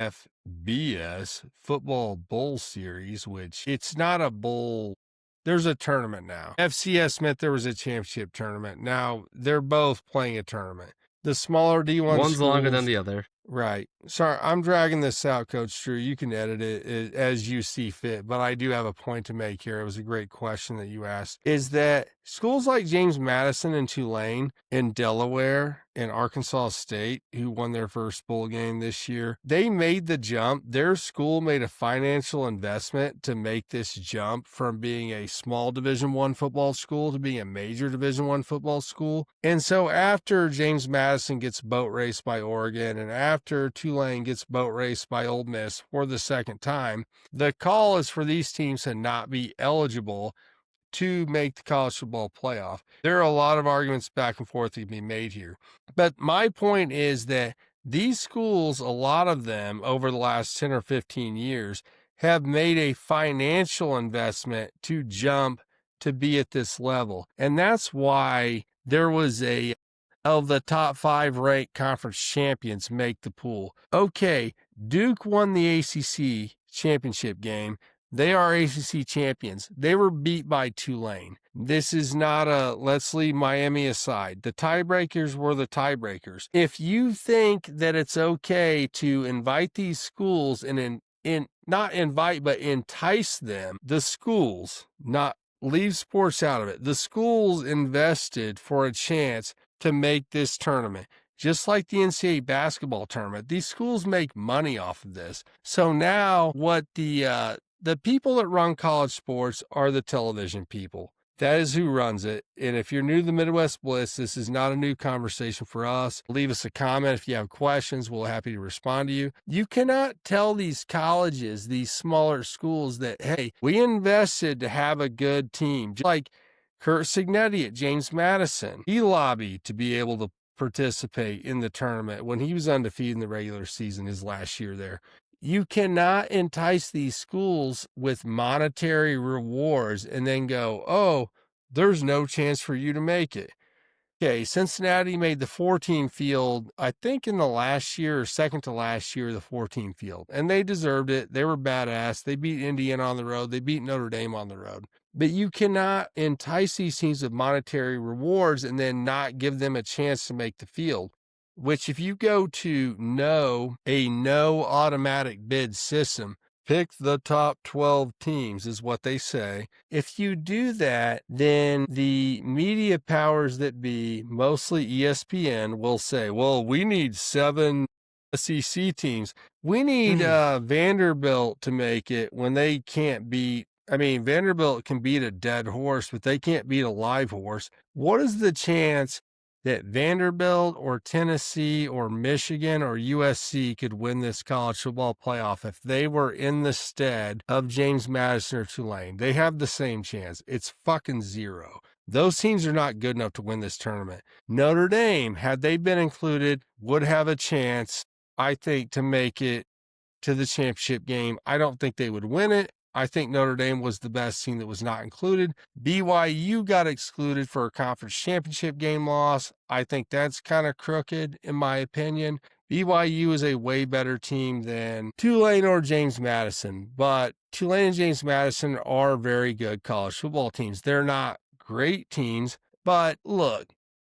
FBS, football bowl series, which it's not a bowl. There's a tournament now. FCS meant there was a championship tournament. Now they're both playing a tournament. The smaller D1 One's schools, longer than the other. Right. Sorry, I'm dragging this out, Coach Drew. You can edit it as you see fit, but I do have a point to make here. It was a great question that you asked. Is that schools like James Madison and Tulane in Delaware and Arkansas State, who won their first bowl game this year, they made the jump. Their school made a financial investment to make this jump from being a small Division I football school to being a major Division I football school. And so after James Madison gets boat raced by Oregon and after Tulane gets boat raced by Ole Miss for the second time, the call is for these teams to not be eligible to make the college football playoff. There are a lot of arguments back and forth that can be made here. But my point is that these schools, a lot of them over the last 10 or 15 years, have made a financial investment to jump to be at this level. And that's why there was of the top 5 ranked conference champions make the pool. Okay, Duke won the ACC championship game. They are ACC champions. They were beat by Tulane. This is not let's leave Miami aside. The tiebreakers were the tiebreakers. If you think that it's okay to invite these schools and not invite, but entice them, the schools, not leave sports out of it. The schools invested for a chance to make this tournament. Just like the NCAA basketball tournament, these schools make money off of this. So now what the people that run college sports are the television people. That is who runs it. And if you're new to the Midwest Blitz, this is not a new conversation for us. Leave us a comment if you have questions. We're happy to respond to you. You cannot tell these colleges, these smaller schools that, hey, we invested to have a good team. Just like Kurt Signetti at James Madison, he lobbied to be able to participate in the tournament when he was undefeated in the regular season his last year there. You cannot entice these schools with monetary rewards and then go, oh, there's no chance for you to make it. Okay, Cincinnati made the 4-team field, I think in the last year or second to last year, the 4-team field. And they deserved it. They were badass. They beat Indiana on the road. They beat Notre Dame on the road. But you cannot entice these teams with monetary rewards and then not give them a chance to make the field. Which if you go to a no automatic bid system, pick the top 12 teams is what they say. If you do that, then the media powers that be, mostly ESPN, will say, well, we need 7 SEC teams. We need Vanderbilt to make it when they can't beat. I mean, Vanderbilt can beat a dead horse, but they can't beat a live horse. What is the chance that Vanderbilt or Tennessee or Michigan or USC could win this college football playoff if they were in the stead of James Madison or Tulane. They have the same chance. It's fucking zero. Those teams are not good enough to win this tournament. Notre Dame, had they been included, would have a chance, I think, to make it to the championship game. I don't think they would win it. I think Notre Dame was the best team that was not included. BYU got excluded for a conference championship game loss. I think that's kind of crooked, in my opinion. BYU is a way better team than Tulane or James Madison, but Tulane and James Madison are very good college football teams. They're not great teams, but look,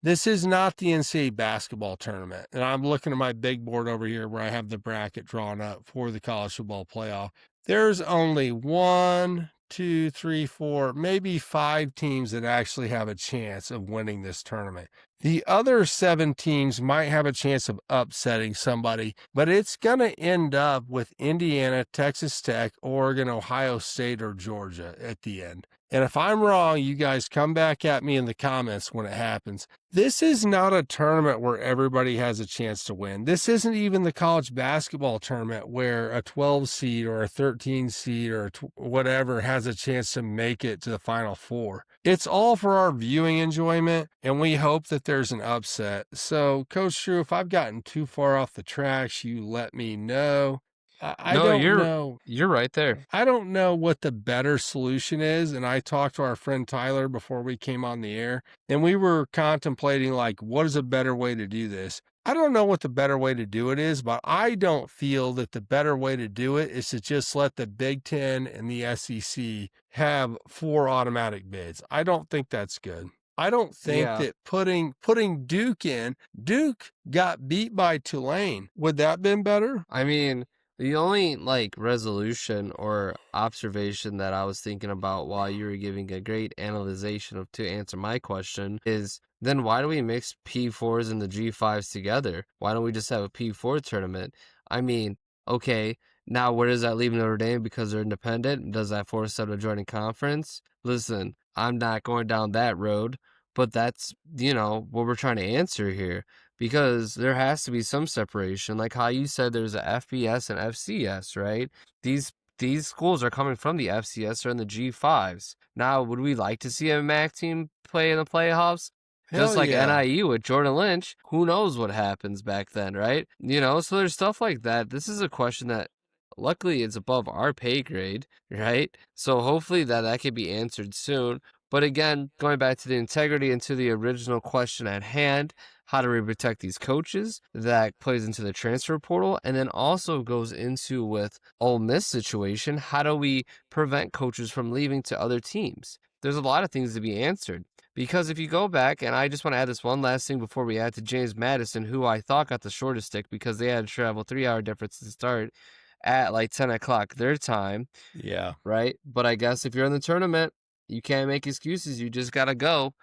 this is not the NCAA basketball tournament. And I'm looking at my big board over here where I have the bracket drawn up for the college football playoff. There's only 1, 2, 3, 4, maybe 5 teams that actually have a chance of winning this tournament. The other 7 teams might have a chance of upsetting somebody, but it's going to end up with Indiana, Texas Tech, Oregon, Ohio State, or Georgia at the end. And if I'm wrong, you guys come back at me in the comments when it happens. This is not a tournament where everybody has a chance to win. This isn't even the college basketball tournament where a 12 seed or a 13 seed or whatever has a chance to make it to the Final Four. It's all for our viewing enjoyment, and we hope that there's an upset. So, Coach Drew, if I've gotten too far off the tracks, you let me know. I No, don't know. you're right there. I don't know what the better solution is. And I talked to our friend Tyler before we came on the air, and we were contemplating, like, what is a better way to do this? I don't know what the better way to do it is, but I don't feel that the better way to do it is to just let the Big Ten and the SEC have 4 automatic bids. I don't think that's good. I don't think that putting Duke in, Duke got beat by Tulane. Would that have been better? I mean, the only resolution or observation that I was thinking about while you were giving a great analyzation to answer my question is, then why do we mix P4s and the G5s together? Why don't we just have a P4 tournament? I mean, okay, now where does that leave Notre Dame because they're independent? Does that force them to join a conference? Listen, I'm not going down that road, but that's, what we're trying to answer here. Because there has to be some separation, like how you said there's a FBS and FCS, right? These schools are coming from the FCS or in the G5s. Now, would we like to see a MAC team play in the playoffs? Just like NIU with Jordan Lynch, who knows what happens back then, right? So there's stuff like that. This is a question that luckily it's above our pay grade, right? So hopefully that can be answered soon. But again, going back to the integrity and to the original question at hand, how do we protect these coaches? That plays into the transfer portal, and then also goes into with Ole Miss situation. How do we prevent coaches from leaving to other teams? There's a lot of things to be answered. Because if you go back, and I just want to add this one last thing before we add to James Madison, who I thought got the shortest stick because they had to travel 3-hour difference to start at 10 o'clock their time. Yeah. Right? But I guess if you're in the tournament, you can't make excuses. You just got to go.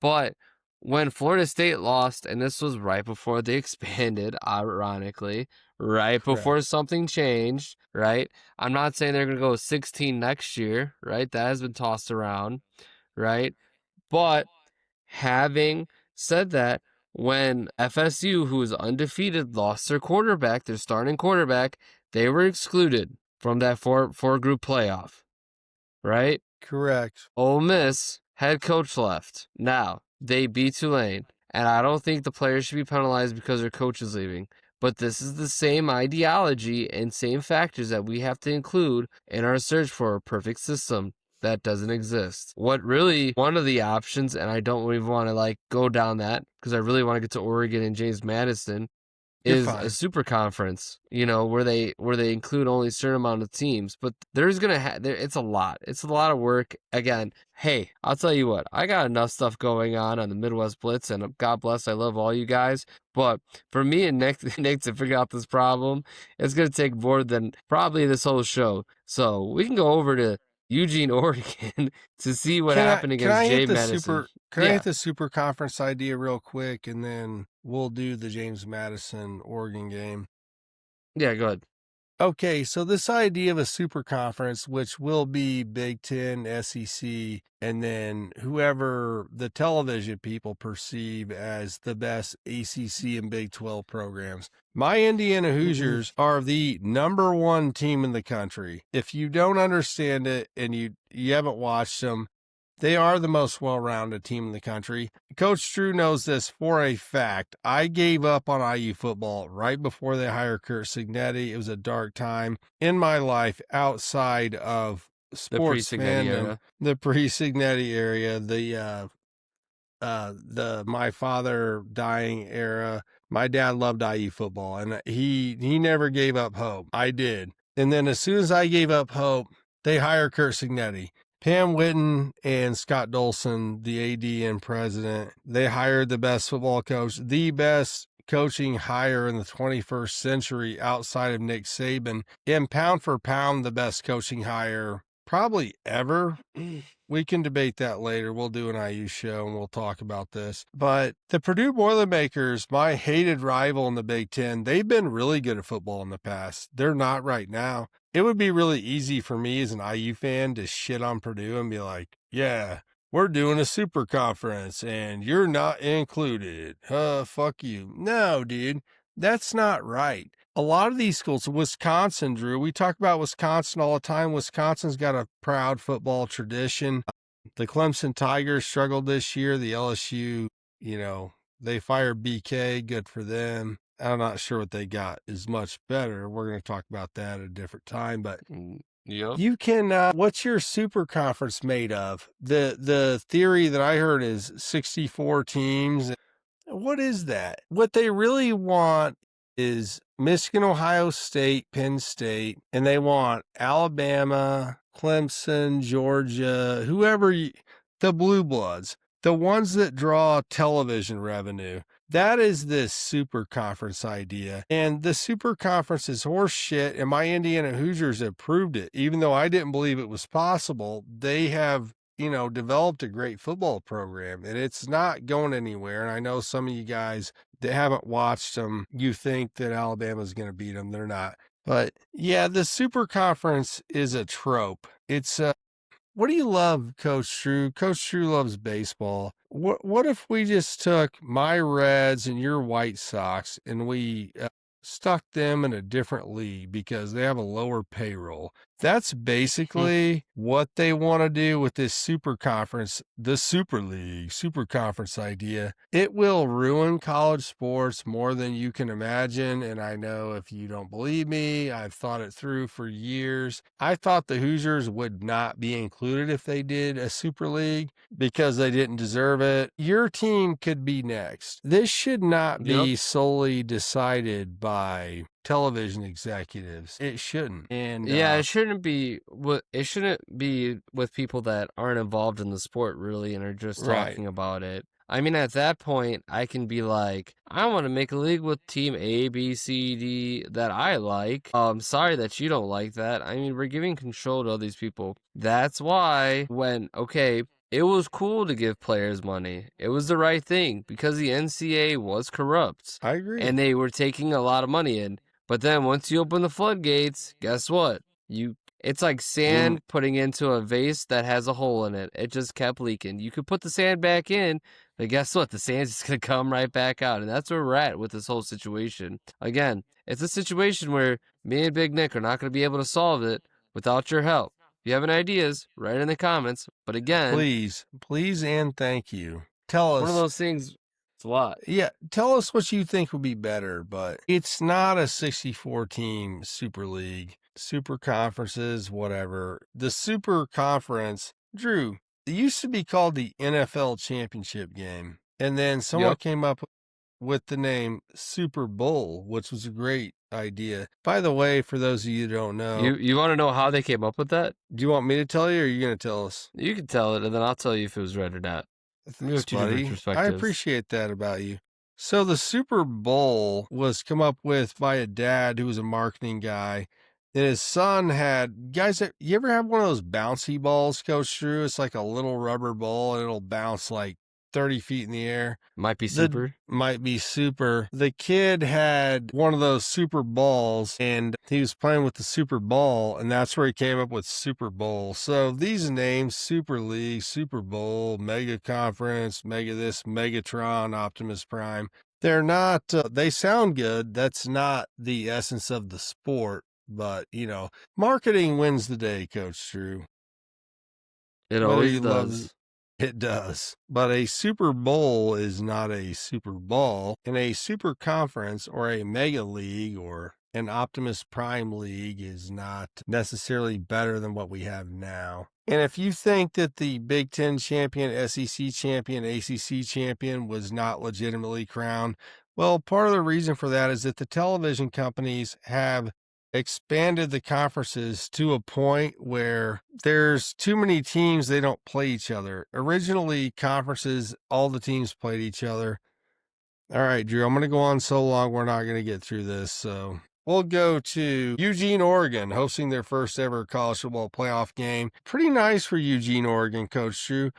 But when Florida State lost, and this was right before they expanded, ironically, right before something changed, right? I'm not saying they're going to go 16 next year, right? That has been tossed around, right? But having said that, when FSU, who is undefeated, lost their quarterback, their starting quarterback, they were excluded from that four-group playoff, right? Correct. Ole Miss head coach left. Now, they beat Tulane, and I don't think the players should be penalized because their coach is leaving. But this is the same ideology and same factors that we have to include in our search for a perfect system that doesn't exist. What really, one of the options, and I don't even want to go down that because I really want to get to Oregon and James Madison, is a super conference, where they include only a certain amount of teams. But there's it's a lot. It's a lot of work. Again, hey, I'll tell you what, I got enough stuff going on the Midwest Blitz, and God bless, I love all you guys. But for me and Nick to figure out this problem, it's going to take more than probably this whole show. So we can go over to Eugene, Oregon to see what happened against James Madison. Can I hit the super conference idea real quick, and then we'll do the James Madison Oregon game? Yeah, go ahead. Okay, so this idea of a super conference, which will be Big Ten, SEC, and then whoever the television people perceive as the best ACC and Big 12 programs. My Indiana Hoosiers are the number one team in the country. If you don't understand it and you haven't watched them, they are the most well-rounded team in the country. Coach Drew knows this for a fact. I gave up on IU football right before they hired Kurt Signetti. It was a dark time in my life outside of sports fandom, the pre-Signetti area, the my father dying era. My dad loved IU football, and he never gave up hope. I did. And then as soon as I gave up hope, they hired Kurt Signetti. Pam Whitten and Scott Dolson, the AD and president, they hired the best football coach, the best coaching hire in the 21st century outside of Nick Saban, and pound for pound, the best coaching hire probably ever. We can debate that later. We'll do an IU show and we'll talk about this. But the Purdue Boilermakers, my hated rival in the Big Ten, they've been really good at football in the past. They're not right now. It would be really easy for me as an IU fan to shit on Purdue and be like, yeah, we're doing a super conference and you're not included. Fuck you. No, dude, that's not right. A lot of these schools, Wisconsin, Drew, we talk about Wisconsin all the time. Wisconsin's got a proud football tradition. The Clemson Tigers struggled this year. The LSU, they fired BK. Good for them. I'm not sure what they got is much better. We're going to talk about that at a different time, but you can, what's your super conference made of? The theory that I heard is 64 teams. What is that? What they really want is Michigan, Ohio State, Penn State, and they want Alabama, Clemson, Georgia, the blue bloods, the ones that draw television revenue. That is this super conference idea. And the super conference is horse shit, and my Indiana Hoosiers have proved it. Even though I didn't believe it was possible, they have developed a great football program, and it's not going anywhere. And I know some of you guys that haven't watched them, you think that Alabama's going to beat them. They're not. But yeah, the super conference is a trope. It's what do you love, Coach Drew? Coach Drew loves baseball. What if we just took my Reds and your White Sox and we stuck them in a different league because they have a lower payroll? That's basically what they want to do with this super conference, the Super League, super conference idea. It will ruin college sports more than you can imagine. And I know if you don't believe me, I've thought it through for years. I thought the Hoosiers would not be included if they did a Super League because they didn't deserve it. Your team could be next. This should not be solely decided by television executives. It shouldn't. And it shouldn't be with people that aren't involved in the sport really and are just talking about it. I mean, at that point, I can be like, I want to make a league with team A, B, C, D that I like. Sorry that you don't like that. I mean, we're giving control to all these people. That's why it was cool to give players money. It was the right thing because the NCAA was corrupt. I agree. And they were taking a lot of money in. But then once you open the floodgates, guess what? It's like sand putting into a vase that has a hole in it. It just kept leaking. You could put the sand back in, but guess what? The sand's just going to come right back out. And that's where we're at with this whole situation. Again, it's a situation where me and Big Nick are not going to be able to solve it without your help. If you have any ideas, write in the comments. But again, please and thank you. Tell us. One of those things. It's a lot. Yeah, tell us what you think would be better, but it's not a 64-team Super League, super conferences, whatever. The super conference, Drew, it used to be called the NFL Championship game. And then someone came up with the name Super Bowl, which was a great idea. By the way, for those of you who don't know. You want to know how they came up with that? Do you want me to tell you, or are you going to tell us? You can tell it, and then I'll tell you if it was right or not. Thanks, buddy. I appreciate that about you. So the Super Bowl was come up with by a dad who was a marketing guy. And his son had, guys, you ever have one of those bouncy balls, Coach Drew? It's like a little rubber ball and it'll bounce like 30 feet in the air. Might be super. Might be super. The kid had one of those super balls, and he was playing with the super ball, and that's where he came up with Super Bowl. So these names, Super League, Super Bowl, Mega Conference, Mega this, Megatron, Optimus Prime, they're not, they sound good. That's not the essence of the sport, but, marketing wins the day, Coach Drew. It Whether always you does. it does. But a Super Bowl is not a Super Bowl. And a Super Conference or a Mega League or an Optimus Prime League is not necessarily better than what we have now. And if you think that the Big Ten champion, SEC champion, ACC champion was not legitimately crowned, well, part of the reason for that is that the television companies have expanded the conferences to a point where there's too many teams, they don't play each other. Originally, conferences, all the teams played each other. All right, Drew, I'm going to go on so long, we're not going to get through this. So we'll go to Eugene, Oregon, hosting their first ever college football playoff game. Pretty nice for Eugene, Oregon, Coach Drew.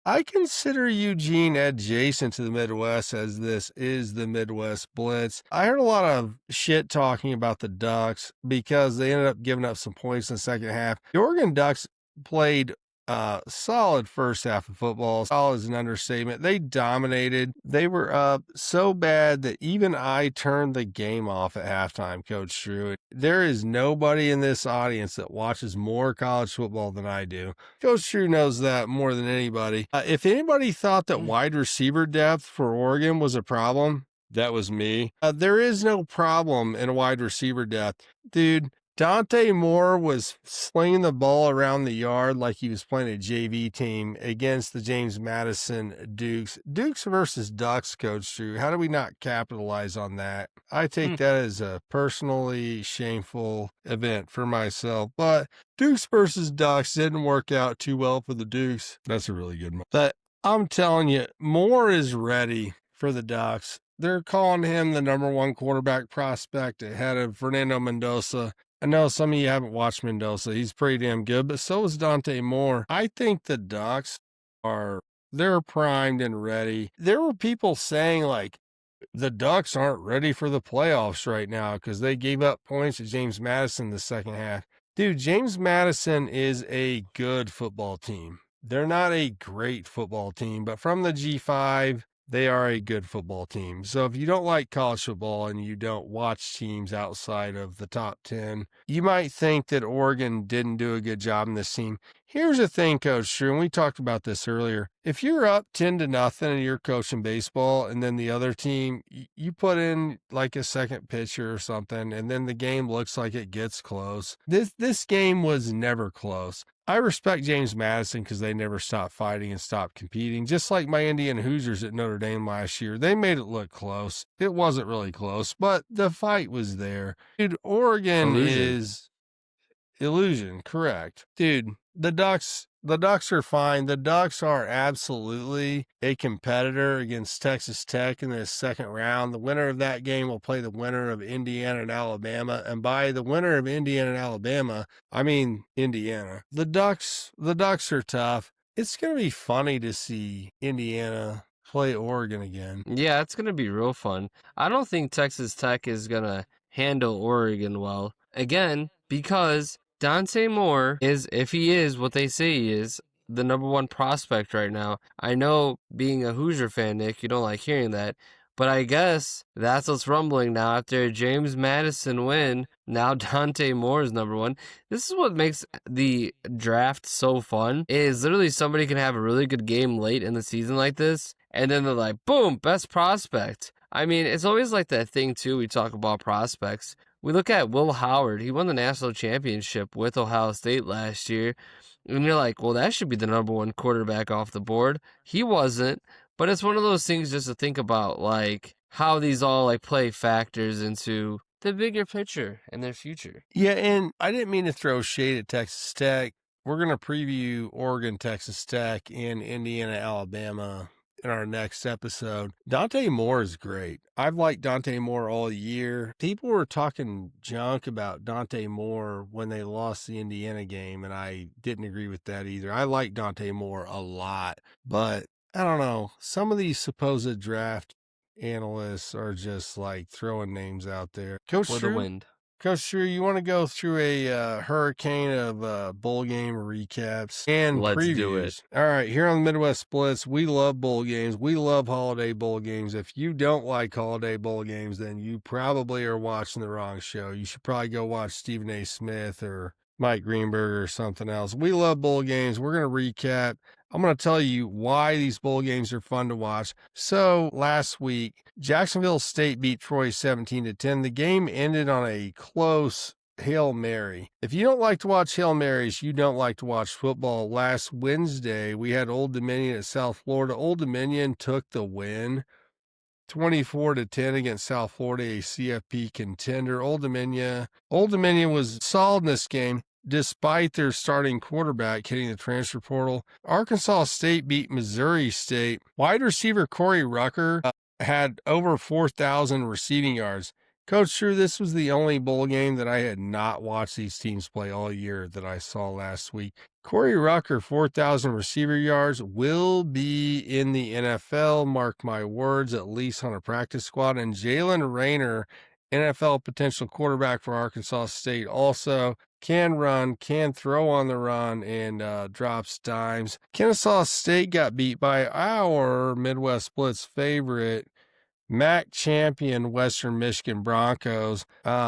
I consider Eugene adjacent to the Midwest, as this is the Midwest Blitz. I heard a lot of shit talking about the Ducks because they ended up giving up some points in the second half. The Oregon Ducks played solid first half of football. Solid is an understatement. They dominated. They were up so bad that even I turned the game off at halftime, Coach Drew. There is nobody in this audience that watches more college football than I do. Coach Drew knows that more than anybody. If anybody thought that wide receiver depth for Oregon was a problem, that was me. There is no problem in wide receiver depth. Dude, Dante Moore was slinging the ball around the yard like he was playing a JV team against the James Madison Dukes. Dukes versus Ducks, Coach Drew. How do we not capitalize on that? I take that as a personally shameful event for myself. But Dukes versus Ducks didn't work out too well for the Dukes. That's a really good one. But I'm telling you, Moore is ready for the Ducks. They're calling him the #1 quarterback prospect ahead of Fernando Mendoza. I know some of you haven't watched Mendoza. He's pretty damn good, but so is Dante Moore. I think the Ducks they're primed and ready. There were people saying like the Ducks aren't ready for the playoffs right now because they gave up points to James Madison the second half. Dude, James Madison is a good football team. They're not a great football team, but from the G5, they are a good football team. So if you don't like college football and you don't watch teams outside of the top 10, you might think that Oregon didn't do a good job in this team. Here's the thing, Coach Drew, and we talked about this earlier. If you're up 10-0 and you're coaching baseball and then the other team, you put in like a second pitcher or something, and then the game looks like it gets close. This game was never close. I respect James Madison because they never stopped fighting and stopped competing. Just like my Indiana Hoosiers at Notre Dame last year, they made it look close. It wasn't really close, but the fight was there. Dude, Oregon is illusion, correct. Dude, the Ducks are fine. The Ducks are absolutely a competitor against Texas Tech in the second round. The winner of that game will play the winner of Indiana and Alabama. And by the winner of Indiana and Alabama, I mean Indiana. The Ducks are tough. It's going to be funny to see Indiana play Oregon again. Yeah, it's going to be real fun. I don't think Texas Tech is going to handle Oregon well. Again, because Dante Moore is, if he is what they say he is, the #1 prospect right now. I know, being a Hoosier fan, Nick, you don't like hearing that, but I guess that's what's rumbling now after a James Madison win. Now Dante Moore is #1. This is what makes the draft so fun, is literally somebody can have a really good game late in the season like this, and then they're like, boom, best prospect. I mean, it's always like that thing, too, we talk about prospects. We look at Will Howard. He won the national championship with Ohio State last year. And you're like, well, that should be the #1 quarterback off the board. He wasn't. But it's one of those things just to think about, like, how these all, like, play factors into the bigger picture and their future. Yeah, and I didn't mean to throw shade at Texas Tech. We're going to preview Oregon, Texas Tech, and Indiana, Alabama in our next episode. Dante Moore is great. I've liked Dante Moore all year. People were talking junk about Dante Moore when they lost the Indiana game, and I didn't agree with that either. I like Dante Moore a lot, but I don't know. Some of these supposed draft analysts are just like throwing names out there. Coach For the Drew, wind. Coach Drew, you want to go through a hurricane of bowl game recaps and Let's previews? do it. All right, here on the Midwest Blitz, we love bowl games. We love holiday bowl games. If you don't like holiday bowl games, then you probably are watching the wrong show. You should probably go watch Stephen A. Smith or Mike Greenberg or something else. We love bowl games. We're going to recap. I'm going to tell you why these bowl games are fun to watch. So last week, Jacksonville State beat Troy 17-10. The game ended on a close Hail Mary. If you don't like to watch Hail Marys, you don't like to watch football. Last Wednesday, we had Old Dominion at South Florida. Old Dominion took the win. 24-10 against South Florida, a CFP contender. Old Dominion was solid in this game, despite their starting quarterback hitting the transfer portal. Arkansas State beat Missouri State. Wide receiver Corey Rucker had over 4,000 receiving yards. Coach Drew, this was the only bowl game that I had not watched these teams play all year that I saw last week. Corey Rucker, 4,000 receiver yards, will be in the NFL, mark my words, at least on a practice squad. And Jalen Rayner, NFL potential quarterback for Arkansas State, also can run, can throw on the run, and drops dimes. Kennesaw State got beat by our Midwest Blitz favorite, MAC champion Western Michigan Broncos.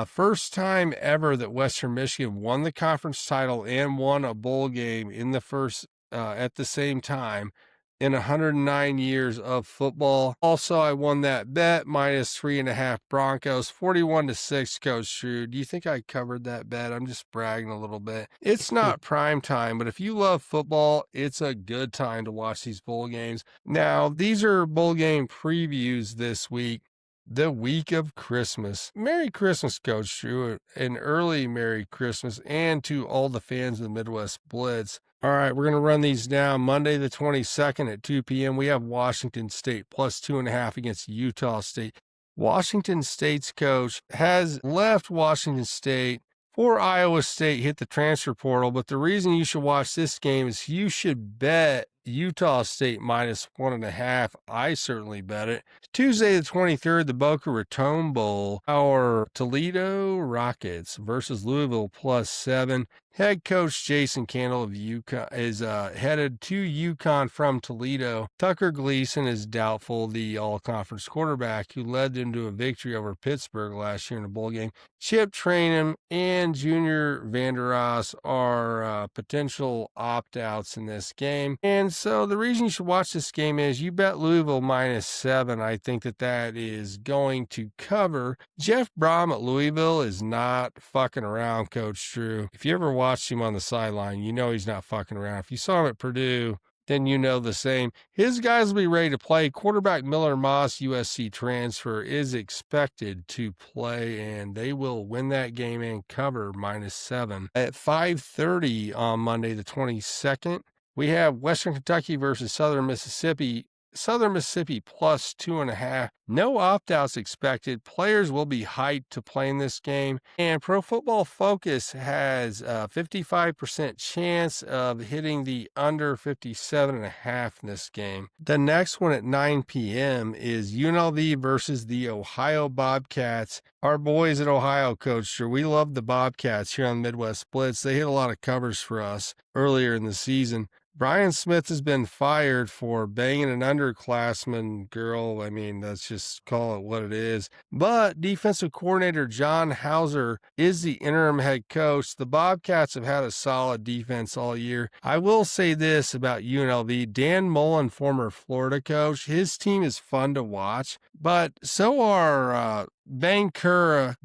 First time ever that Western Michigan won the conference title and won a bowl game in the first at the same time in 109 years of football. Also, I won that bet, -3.5 Broncos, 41-6, Coach Drew. Do you think I covered that bet? I'm just bragging a little bit. It's not prime time, but if you love football, it's a good time to watch these bowl games. Now, these are bowl game previews this week. The week of Christmas. Merry Christmas, Coach Drew, an early Merry Christmas, and to all the fans of the Midwest Blitz. All right, we're going to run these down. Monday the 22nd at 2 p.m., we have Washington State +2.5 against Utah State. Washington State's coach has left Washington State for Iowa State, hit the transfer portal, but the reason you should watch this game is you should bet Utah State -1.5. I certainly bet it. Tuesday the 23rd, the Boca Raton Bowl. Our Toledo Rockets versus Louisville +7. Head coach Jason Candle of UConn is headed to UConn from Toledo. Tucker Gleason is doubtful, the all-conference quarterback who led them to a victory over Pittsburgh last year in a bowl game. Chip Trainum and Junior Vanderas are potential opt-outs in this game. And so the reason you should watch this game is you bet Louisville -7. I think that is going to cover. Jeff Brom at Louisville is not fucking around, Coach Drew. If you ever watched him on the sideline, you know he's not fucking around. If you saw him at Purdue, then you know the same. His guys will be ready to play. Quarterback Miller Moss, USC transfer, is expected to play, and they will win that game and cover -7. At 5:30 on Monday the 22nd, we have Western Kentucky versus Southern Mississippi. Southern Mississippi +2.5. No opt-outs expected. Players will be hyped to play in this game. And Pro Football Focus has a 55% chance of hitting the under 57.5 in this game. The next one at 9 p.m. is UNLV versus the Ohio Bobcats. Our boys at Ohio, Coach Drew, we love the Bobcats here on Midwest Blitz. They hit a lot of covers for us earlier in the season. Brian Smith has been fired for banging an underclassman girl. I mean, let's just call it what it is. But defensive coordinator John Hauser is the interim head coach. The Bobcats have had a solid defense all year. I will say this about UNLV. Dan Mullen, former Florida coach, his team is fun to watch, but so are Bangura,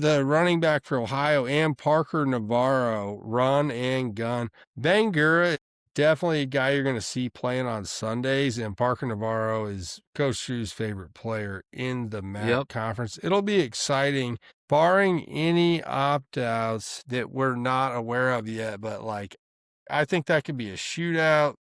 the running back for Ohio, and Parker Navarro, run and gun. Bangura, definitely a guy you're going to see playing on Sundays, and Parker Navarro is Coach Drew's favorite player in the MAC conference. It'll be exciting, barring any opt-outs that we're not aware of yet, but I think that could be a shootout.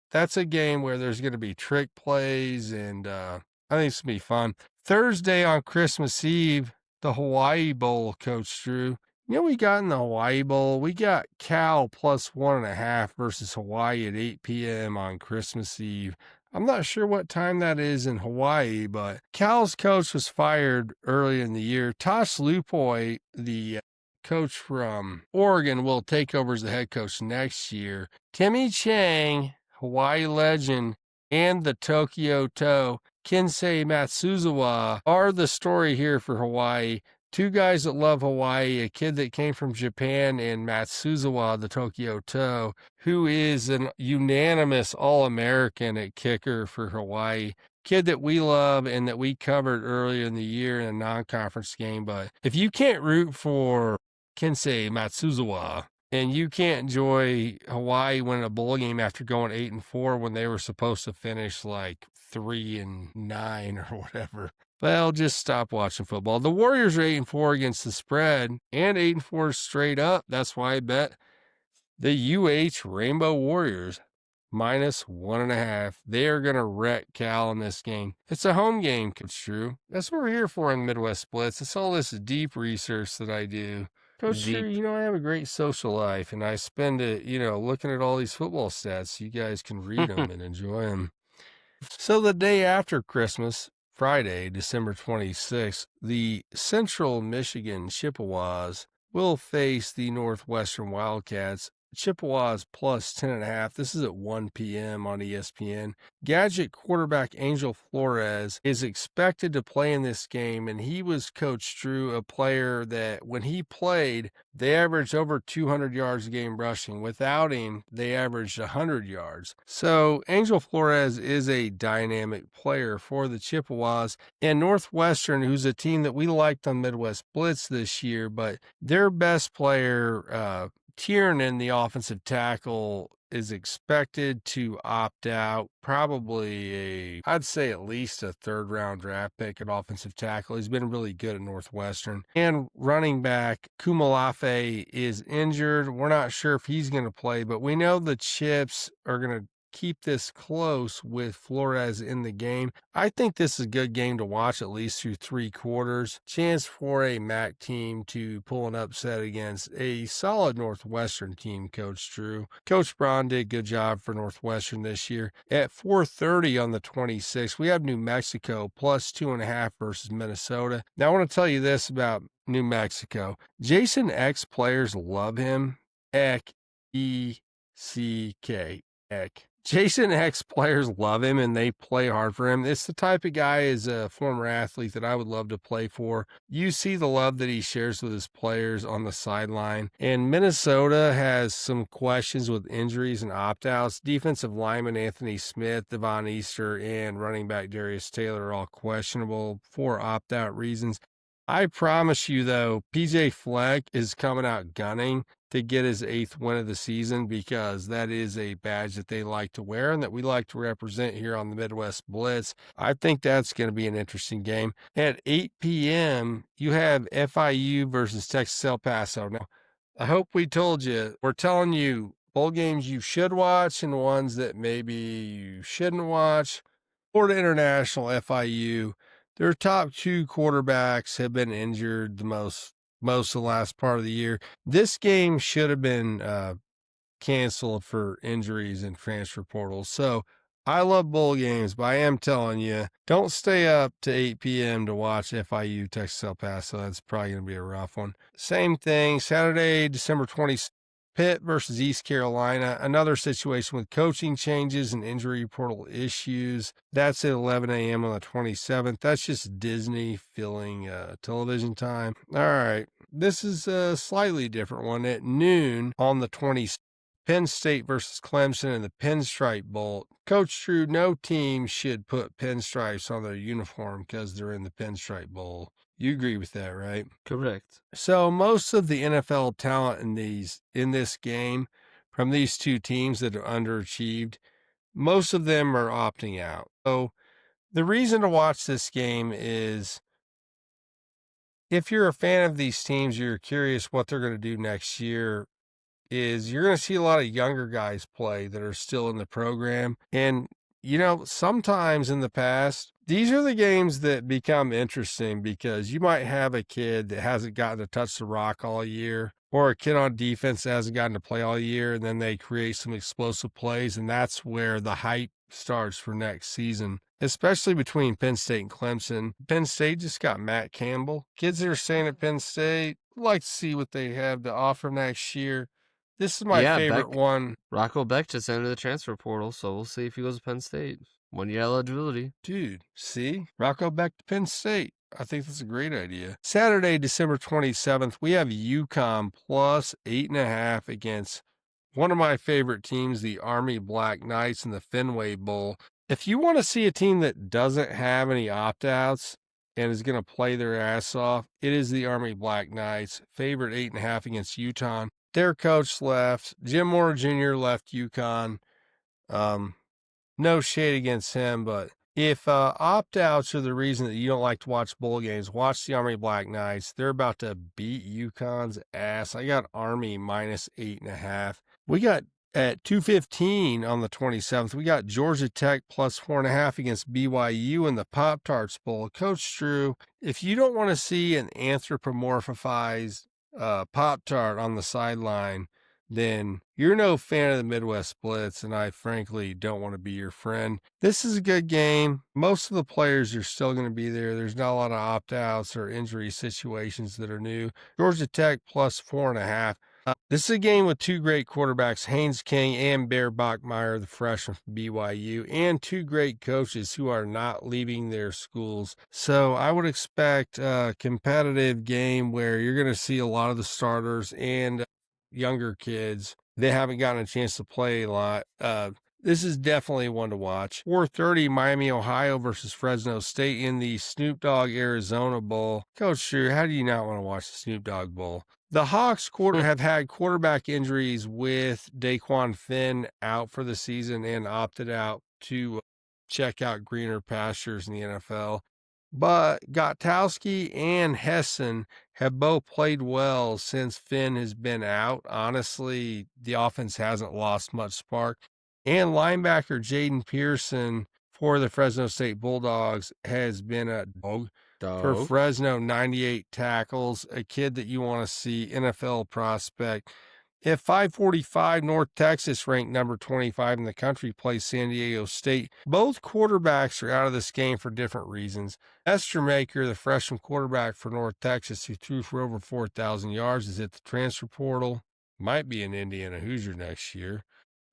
That's a game where there's going to be trick plays, and I think it's going to be fun. Thursday on Christmas Eve, the Hawaii Bowl, Coach Drew. You know, we got in the Hawaii Bowl, we got Cal +1.5 versus Hawaii at 8 p.m. on Christmas Eve. I'm not sure what time that is in Hawaii, but Cal's coach was fired early in the year. Tosh Lupoi, the coach from Oregon, will take over as the head coach next year. Timmy Chang, Hawaii legend, and the Tokyo Toe, Kinsei Matsuzawa, are the story here for Hawaii. Two guys that love Hawaii, a kid that came from Japan, and Matsuzawa, the Tokyo Toe, who is an unanimous All-American at kicker for Hawaii. Kid that we love and that we covered earlier in the year in a non-conference game. But if you can't root for Kinsei Matsuzawa, and you can't enjoy Hawaii winning a bowl game after going 8-4 when they were supposed to finish like 3-9 or whatever, well, just stop watching football. The Warriors are 8-4 against the spread and 8-4 straight up. That's why I bet the UH Rainbow Warriors -1.5. They are going to wreck Cal in this game. It's a home game, Coach Drew. That's what we're here for in the Midwest Blitz. It's all this deep research that I do. Coach Drew, I have a great social life, and I spend it, looking at all these football stats so you guys can read them and enjoy them. So the day after Christmas, Friday, December 26th, the Central Michigan Chippewas will face the Northwestern Wildcats. Chippewas plus 10.5. This is at 1 p.m. on ESPN. Gadget quarterback Angel Flores is expected to play in this game, and he was, Coach Drew, a player that when he played, they averaged over 200 yards a game rushing. Without him, they averaged 100 yards. So Angel Flores is a dynamic player for the Chippewas. And Northwestern, who's a team that we liked on Midwest Blitz this year, but their best player, Tiernan, the offensive tackle, is expected to opt out. Probably I'd say at least a third-round draft pick at offensive tackle. He's been really good at Northwestern. And running back Kumalafe is injured. We're not sure if he's going to play, but we know the Chips are going to keep this close with Flores in the game. I think this is a good game to watch at least through 3 quarters. Chance for a MAC team to pull an upset against a solid Northwestern team, Coach Drew. Coach Braun did a good job for Northwestern this year. At 4:30 on the 26th, we have New Mexico plus 2.5 versus Minnesota. Now, I want to tell you this about New Mexico. Jason X players love him. Eck, E-C-K, Eck. Jason X players love him and they play hard for him. It's the type of guy as a former athlete that I would love to play for. You see the love that he shares with his players on the sideline. And Minnesota has some questions with injuries and opt-outs. Defensive lineman Anthony Smith, Devon Easter, and running back Darius Taylor are all questionable for opt-out reasons. I promise you, though, PJ Fleck is coming out gunning to get his 8th win of the season because that is a badge that they like to wear and that we like to represent here on the Midwest Blitz. I think that's going to be an interesting game. At 8 p.m., you have FIU versus Texas El Paso. Now, I hope we told you. We're telling you bowl games you should watch and ones that maybe you shouldn't watch. Florida International, FIU. Their top 2 quarterbacks have been injured the most of the last part of the year. This game should have been canceled for injuries and transfer portals. So I love bowl games, but I am telling you, don't stay up to 8 p.m. to watch FIU Texas El Paso. That's probably going to be a rough one. Same thing, Saturday, December 20th. Pitt versus East Carolina, another situation with coaching changes and injury portal issues. That's at 11 a.m. on the 27th. That's just Disney filling television time. All right, this is a slightly different one. At noon on the 20th, Penn State versus Clemson in the Pinstripe Bowl. Coach Drew, no team should put pinstripes on their uniform because they're in the Pinstripe Bowl. You agree with that, right? Correct. So most of the NFL talent in this game from these two teams that are underachieved, most of them are opting out. So the reason to watch this game is if you're a fan of these teams, you're curious what they're going to do next year, is you're going to see a lot of younger guys play that are still in the program. And, sometimes in the past, these are the games that become interesting because you might have a kid that hasn't gotten to touch the rock all year, or a kid on defense that hasn't gotten to play all year, and then they create some explosive plays, and that's where the hype starts for next season, especially between Penn State and Clemson. Penn State just got Matt Campbell. Kids that are staying at Penn State, like to see what they have to offer next year. This is my favorite one. Rocco Beck just entered the transfer portal, so we'll see if he goes to Penn State. 1 year eligibility. Dude, see? Rocco Beck to Penn State. I think that's a great idea. Saturday, December 27th, we have UConn plus 8.5 against one of my favorite teams, the Army Black Knights in the Fenway Bowl. If you want to see a team that doesn't have any opt-outs and is going to play their ass off, it is the Army Black Knights, favored 8.5 against Utah. Their coach left. Jim Moore Jr. left UConn. No shade against him, but if opt-outs are the reason that you don't like to watch bowl games, watch the Army Black Knights. They're about to beat UConn's ass. I got Army minus 8.5. We got at 2:15 on the 27th, we got Georgia Tech plus 4.5 against BYU in the Pop-Tarts Bowl. Coach Drew, if you don't want to see an anthropomorphized Pop-Tart on the sideline, then you're no fan of the Midwest Blitz, and I frankly don't want to be your friend. This is a good game. Most of the players are still going to be there. There's not a lot of opt-outs or injury situations that are new. Georgia Tech plus 4.5. This is a game with two great quarterbacks, Haynes King and Bear Bachmeier, the freshman from BYU, and two great coaches who are not leaving their schools. So I would expect a competitive game where you're going to see a lot of the starters and younger kids. They haven't gotten a chance to play a lot. This is definitely one to watch. 4:30, Miami, Ohio versus Fresno State in the Snoop Dogg Arizona Bowl. Coach Drew, how do you not want to watch the Snoop Dogg Bowl? The Hawks have had quarterback injuries with Daquan Finn out for the season and opted out to check out greener pastures in the NFL. But Gotowski and Hessen have both played well since Finn has been out. Honestly, the offense hasn't lost much spark. And linebacker Jaden Pearson for the Fresno State Bulldogs has been a dog. For Fresno, 98 tackles, a kid that you want to see, NFL prospect. At 5:45, North Texas, ranked number 25 in the country, plays San Diego State. Both quarterbacks are out of this game for different reasons. Estermaker, the freshman quarterback for North Texas, who threw for over 4,000 yards, is at the transfer portal. Might be an Indiana Hoosier next year.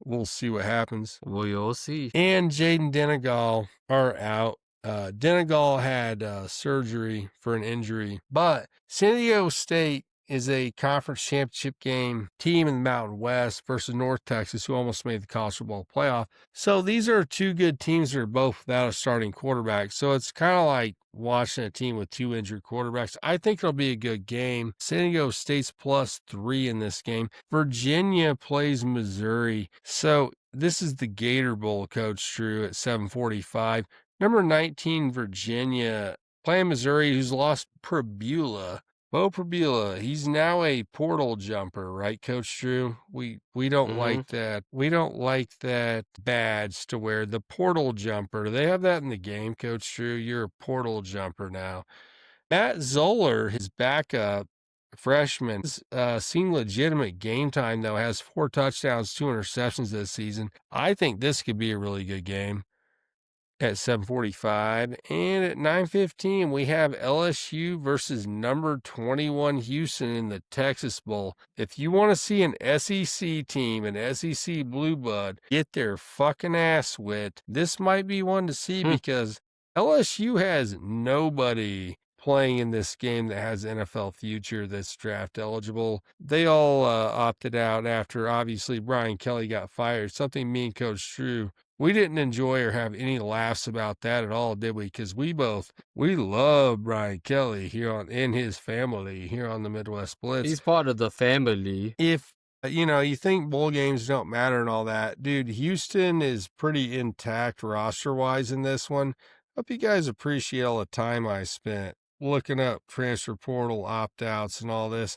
We'll see what happens. We'll see. And Jaden Denegal are out. Denegal had surgery for an injury, but San Diego State is a conference championship game team in the Mountain West versus North Texas, who almost made the college football playoff. So these are two good teams that are both without a starting quarterback. So it's kind of like watching a team with two injured quarterbacks. I think it'll be a good game. San Diego State's +3 in this game. Virginia plays Missouri. So this is the Gator Bowl, Coach Drew, at 7:45. Number 19, Virginia, playing Missouri, who's lost Prabula. Bo Prabula, he's now a portal jumper, right, Coach Drew? We don't like that. We don't like that badge to wear, the portal jumper. Do they have that in the game, Coach Drew? You're a portal jumper now. Matt Zoller, his backup freshman, seen legitimate game time, though, has 4 touchdowns, 2 interceptions this season. I think this could be a really good game. At 7:45, and at 9:15 we have LSU versus number 21 Houston in the Texas Bowl. If you want to see an SEC team, an SEC blue blood, get their fucking ass whipped, this might be one to see because LSU has nobody playing in this game that has NFL future that's draft eligible. They all opted out after, obviously, Brian Kelly got fired, something me and Coach Drew, we didn't enjoy or have any laughs about that at all, did we? Because we love Brian Kelly in his family here on the Midwest Blitz. He's part of the family. If, you think bowl games don't matter and all that, dude, Houston is pretty intact roster-wise in this one. Hope you guys appreciate all the time I spent looking up transfer portal opt-outs and all this.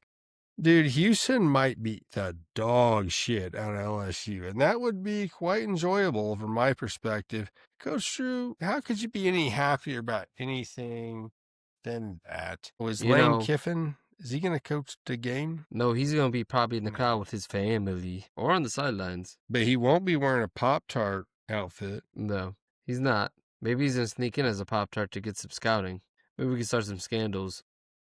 Dude, Houston might beat the dog shit out of LSU, and that would be quite enjoyable from my perspective. Coach Drew, how could you be any happier about anything than that? Was Lane Kiffin, Is he going to coach the game? No, he's going to be probably in the crowd with his family or on the sidelines. But he won't be wearing a Pop-Tart outfit. No, he's not. Maybe he's going to sneak in as a Pop-Tart to get some scouting. Maybe we can start some scandals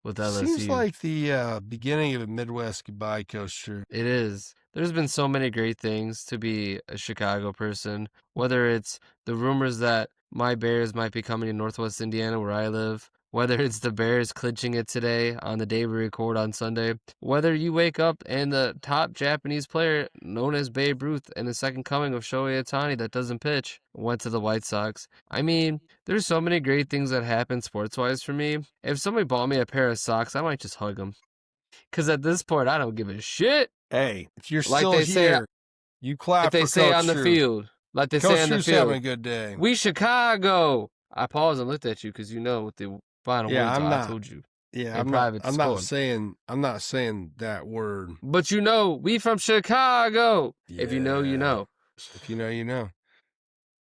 with LSU. Seems like the beginning of a Midwest goodbye, Coach Drew. It is. There's been so many great things to be a Chicago person, whether it's the rumors that my Bears might be coming to Northwest Indiana where I live, whether it's the Bears clinching it today on the day we record on Sunday, whether you wake up and the top Japanese player known as Babe Ruth and the second coming of Shohei Ohtani that doesn't pitch went to the White Sox. I mean, there's so many great things that happen sports-wise for me. If somebody bought me a pair of socks, I might just hug them. Because at this point, I don't give a shit. Hey, if you're Like still they say- here, you clap If they for say Coach on the Drew. field, like they Coach say on the Drew's having a field, good day. we Chicago. I paused and looked at you because you know what the final Yeah, words I'm are. not- I told you. Yeah, in I'm private not. I'm not Discord. saying that word. But you know, we from Chicago. If you know, you know. If you know, you know.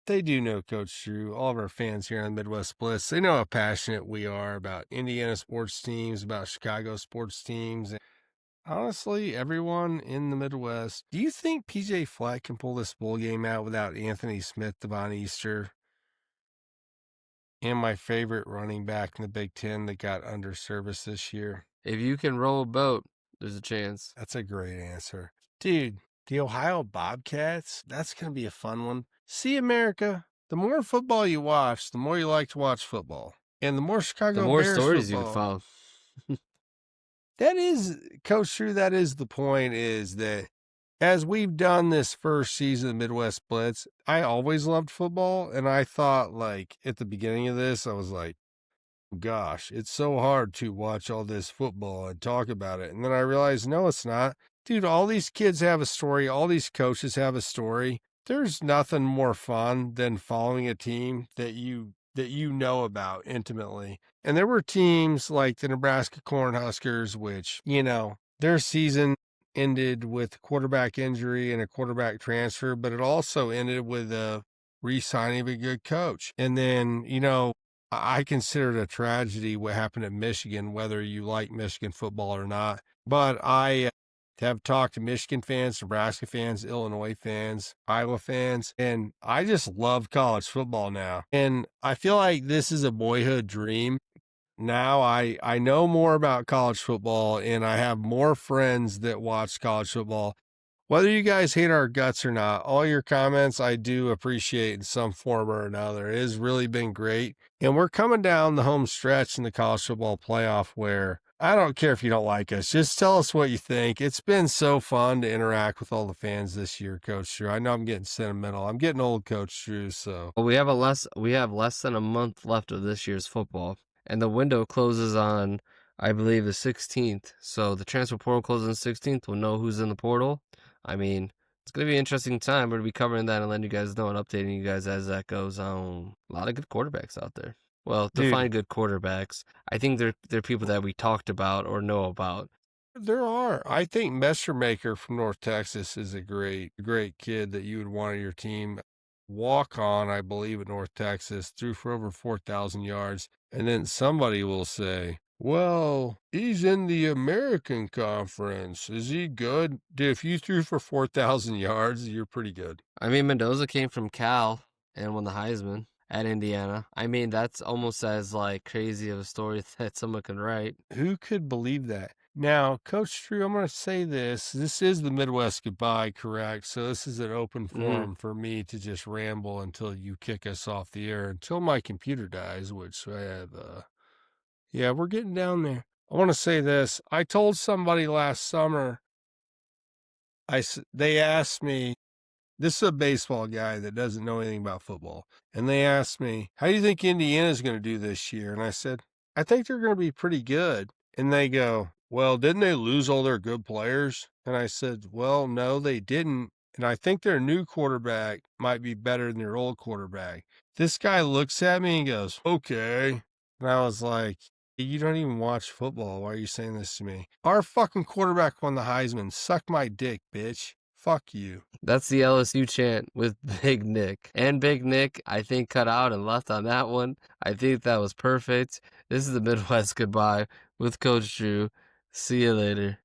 They do know Coach Drew. All of our fans here on Midwest Blitz, they know how passionate we are about Indiana sports teams, about Chicago sports teams. And honestly, everyone in the Midwest, do you think PJ Fleck can pull this bowl game out without Anthony Smith, Devon Easter, and my favorite running back in the Big Ten that got under service this year? If you can row a boat, there's a chance. That's a great answer. Dude, the Ohio Bobcats, that's going to be a fun one. See, America, the more football you watch, the more you like to watch football. And the more Chicago The more Bears stories football, you can follow. that is, Coach Drew, that is the point, is that as we've done this first season of Midwest Blitz, I always loved football. And I thought, like, at the beginning of this, I was like, gosh, it's so hard to watch all this football and talk about it. And then I realized, no, it's not. Dude, all these kids have a story. All these coaches have a story. There's nothing more fun than following a team that you know about intimately. And there were teams like the Nebraska Cornhuskers, which, you know, their season ended with quarterback injury and a quarterback transfer, but it also ended with a re-signing of a good coach. And then, you know, I consider it a tragedy what happened at Michigan, whether you like Michigan football or not. But I have talked to Michigan fans, Nebraska fans, Illinois fans, Iowa fans, and I just love college football now. And I feel like this is a boyhood dream. Now I know more about college football, and I have more friends that watch college football. Whether you guys hate our guts or not, all your comments I do appreciate in some form or another. It has really been great. And we're coming down the home stretch in the college football playoff where I don't care if you don't like us. Just tell us what you think. It's been so fun to interact with all the fans this year, Coach Drew. I know I'm getting sentimental. I'm getting old, Coach Drew, so. Well, we have less than a month left of this year's football. And the window closes on, I believe, the 16th. So the transfer portal closes on the 16th. We'll know who's in the portal. I mean, it's going to be an interesting time. We're going to be covering that and letting you guys know and updating you guys as that goes on. A lot of good quarterbacks out there. Well, define good quarterbacks. I think they're people that we talked about or know about. There are. I think Messermaker from North Texas is a great kid that you would want on your team. Walk on, I believe, at North Texas, threw for over 4,000 yards. And then somebody will say, well, he's in the American Conference. Is he good? Dude, if you threw for 4,000 yards, you're pretty good. I mean, Mendoza came from Cal and won the Heisman at Indiana. I mean, that's almost as like crazy of a story that someone can write. Who could believe that? Now, Coach Drew, I'm going to say this. This is the Midwest goodbye, correct? So this is an open forum for me to just ramble until you kick us off the air, until my computer dies, which I have, yeah, we're getting down there. I want to say this. I told somebody last summer, they asked me, this is a baseball guy that doesn't know anything about football. And they asked me, how do you think Indiana's going to do this year? And I said, I think they're going to be pretty good. And they go, well, didn't they lose all their good players? And I said, well, no, they didn't. And I think their new quarterback might be better than their old quarterback. This guy looks at me and goes, okay. And I was like, you don't even watch football. Why are you saying this to me? Our fucking quarterback won the Heisman. Suck my dick, bitch. Fuck you. That's the LSU chant with Big Nick. And Big Nick, I think, cut out and left on that one. I think that was perfect. This is the Midwest goodbye with Coach Drew. See you later.